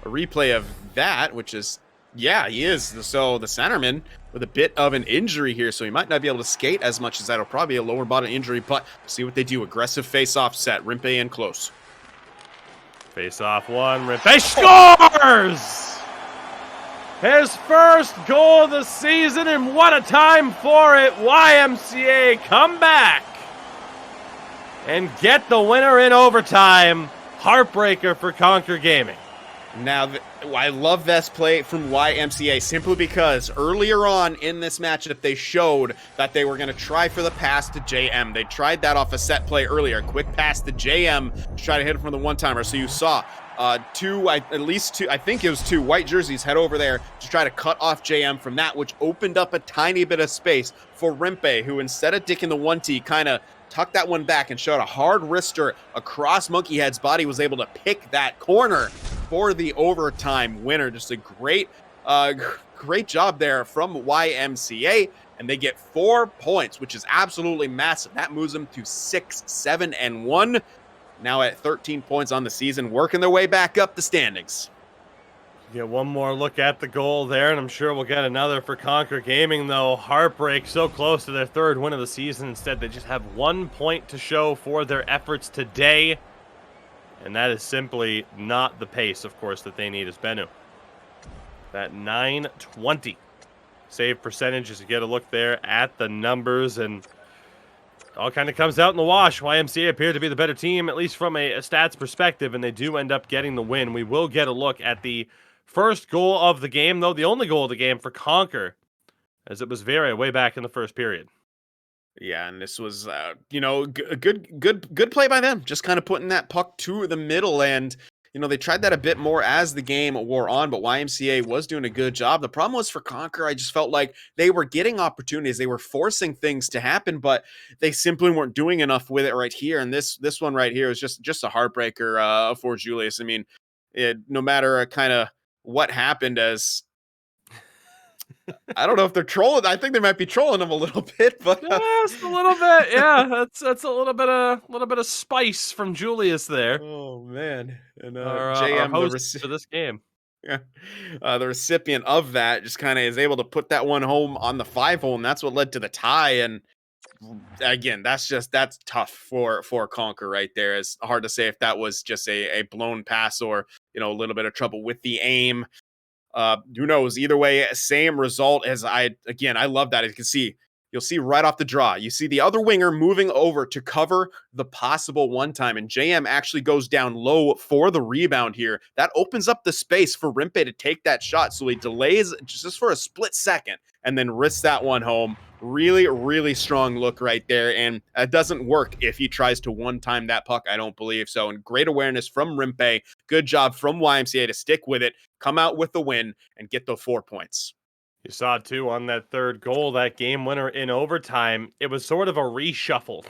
replay of that, which is, yeah, he is. So the centerman with a bit of an injury here, so he might not be able to skate as much as that. It'll probably be a lower body injury, but see what they do. Aggressive face-off set. Rimpe in close. Face-off one. Rimpe scores! His first goal of the season, and what a time for it. YMCA come back and get the winner in overtime. Heartbreaker for Conquer Gaming. Now, I love this play from YMCA simply because earlier on in this matchup, they showed that they were going to try for the pass to JM. They tried that off a set play earlier. Quick pass to JM to try to hit it from the one-timer. So you saw at least two, I think it was two white jerseys head over there to try to cut off JM from that, which opened up a tiny bit of space for Rimpe, who instead of dicking the 1T, kind of tucked that one back and showed a hard wrister across Monkey Head's body, was able to pick that corner for the overtime winner. Just a great job there from YMCA, and they get 4 points, which is absolutely massive. That moves them to 6-7-1. Now at 13 points on the season, working their way back up the standings. Get one more look at the goal there, and I'm sure we'll get another for Conquer Gaming, though. Heartbreak, so close to their third win of the season. Instead, they just have 1 point to show for their efforts today. And that is simply not the pace, of course, that they need as Bennu. That 920 save percentage, as you get a look there at the numbers, and all kind of comes out in the wash. YMCA appear to be the better team, at least from a stats perspective, and they do end up getting the win. We will get a look at the first goal of the game, though, the only goal of the game for Conquer, as it was Vera way back in the first period. Yeah, and this was, a good play by them. Just kind of putting that puck to the middle, and they tried that a bit more as the game wore on, but YMCA was doing a good job. The problem was for Conquer, I just felt like they were getting opportunities. They were forcing things to happen, but they simply weren't doing enough with it right here. And this one right here is just a heartbreaker for Julius. I mean, no matter kind of what happened, as I don't know if they're trolling. I think they might be trolling him a little bit, but just a little bit. Yeah, that's a little bit of spice from Julius there. Oh man, and our JM, host for this game. Yeah, the recipient of that just kind of is able to put that one home on the 5-hole, and that's what led to the tie. And again, that's tough for Conquer right there. It's hard to say if that was just a blown pass or a little bit of trouble with the aim. Who knows? Either way, same result. As I love that. As you can see, you'll see right off the draw, you see the other winger moving over to cover the possible one time, and JM actually goes down low for the rebound here. That opens up the space for Rimpe to take that shot, so he delays just for a split second and then risks that one home. Really, really strong look right there, and it doesn't work if he tries to one-time that puck, I don't believe so. And great awareness from Rimpe. Good job from YMCA to stick with it, come out with the win, and get the 4 points. You saw, too, on that third goal, that game winner in overtime. It was sort of a reshuffle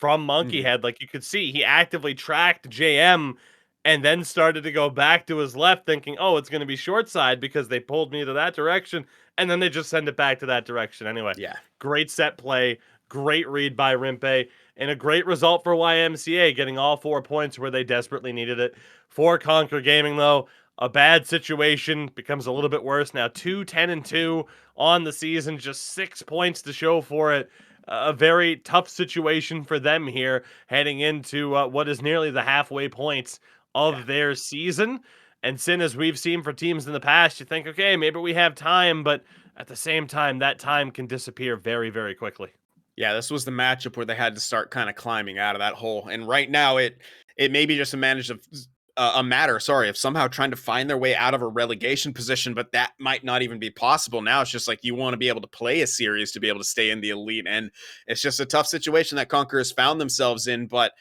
from Monkey Mhm. Head. Like, you could see he actively tracked JM and then started to go back to his left thinking, oh, it's going to be short side because they pulled me to that direction. And then they just send it back to that direction. Anyway, Yeah. great set play, great read by Rimpe, and a great result for YMCA, getting all 4 points where they desperately needed it. For Conquer Gaming, though, a bad situation becomes a little bit worse now. 2-10-2 on the season, just 6 points to show for it. A very tough situation for them here, heading into what is nearly the halfway points Yeah. of their season. And Sin, as we've seen for teams in the past, you think, okay, maybe we have time, but at the same time, that time can disappear very, very quickly. Yeah, this was the matchup where they had to start kind of climbing out of that hole. And right now it may be just a matter, sorry, of somehow trying to find their way out of a relegation position, but that might not even be possible now. It's just like you want to be able to play a series to be able to stay in the elite, and it's just a tough situation that Conquer has found themselves in. But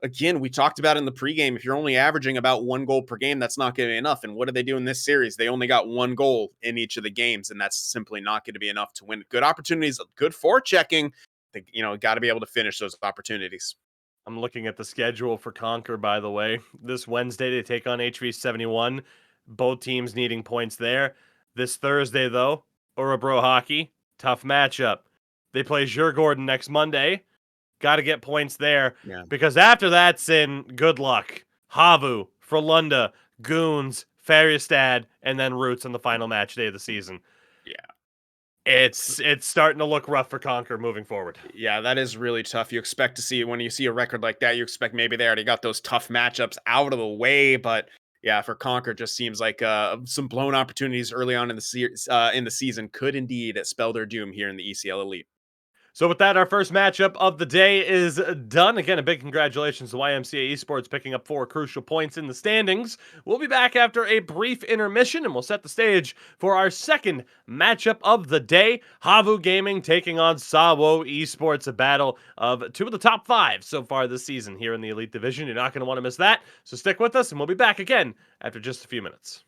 again, we talked about in the pregame, if you're only averaging about 1 goal per game, that's not going to be enough. And what did they do in this series? They only got 1 goal in each of the games, and that's simply not going to be enough to win. Good opportunities, good forechecking. Got to be able to finish those opportunities. I'm looking at the schedule for Conquer, by the way. This Wednesday, they take on HV71. Both teams needing points there. This Thursday, though, Orebro Hockey, tough matchup. They play Djurgården next Monday. Got to get points there Yeah. because after that's in good luck. Havu, Frölunda, Goons, Färjestad, and then Roots on the final match day of the season. Yeah. It's starting to look rough for Conquer moving forward. Yeah, that is really tough. You expect to see when you see a record like that, you expect maybe they already got those tough matchups out of the way, but yeah, for Conquer, just seems like some blown opportunities early on in the season could indeed spell their doom here in the ECL Elite. So with that, our first matchup of the day is done. Again, a big congratulations to YMCA Esports picking up 4 crucial points in the standings. We'll be back after a brief intermission, and we'll set the stage for our second matchup of the day. Havu Gaming taking on Sawo Esports, a battle of 2 of the top 5 so far this season here in the Elite Division. You're not going to want to miss that, so stick with us, and we'll be back again after just a few minutes.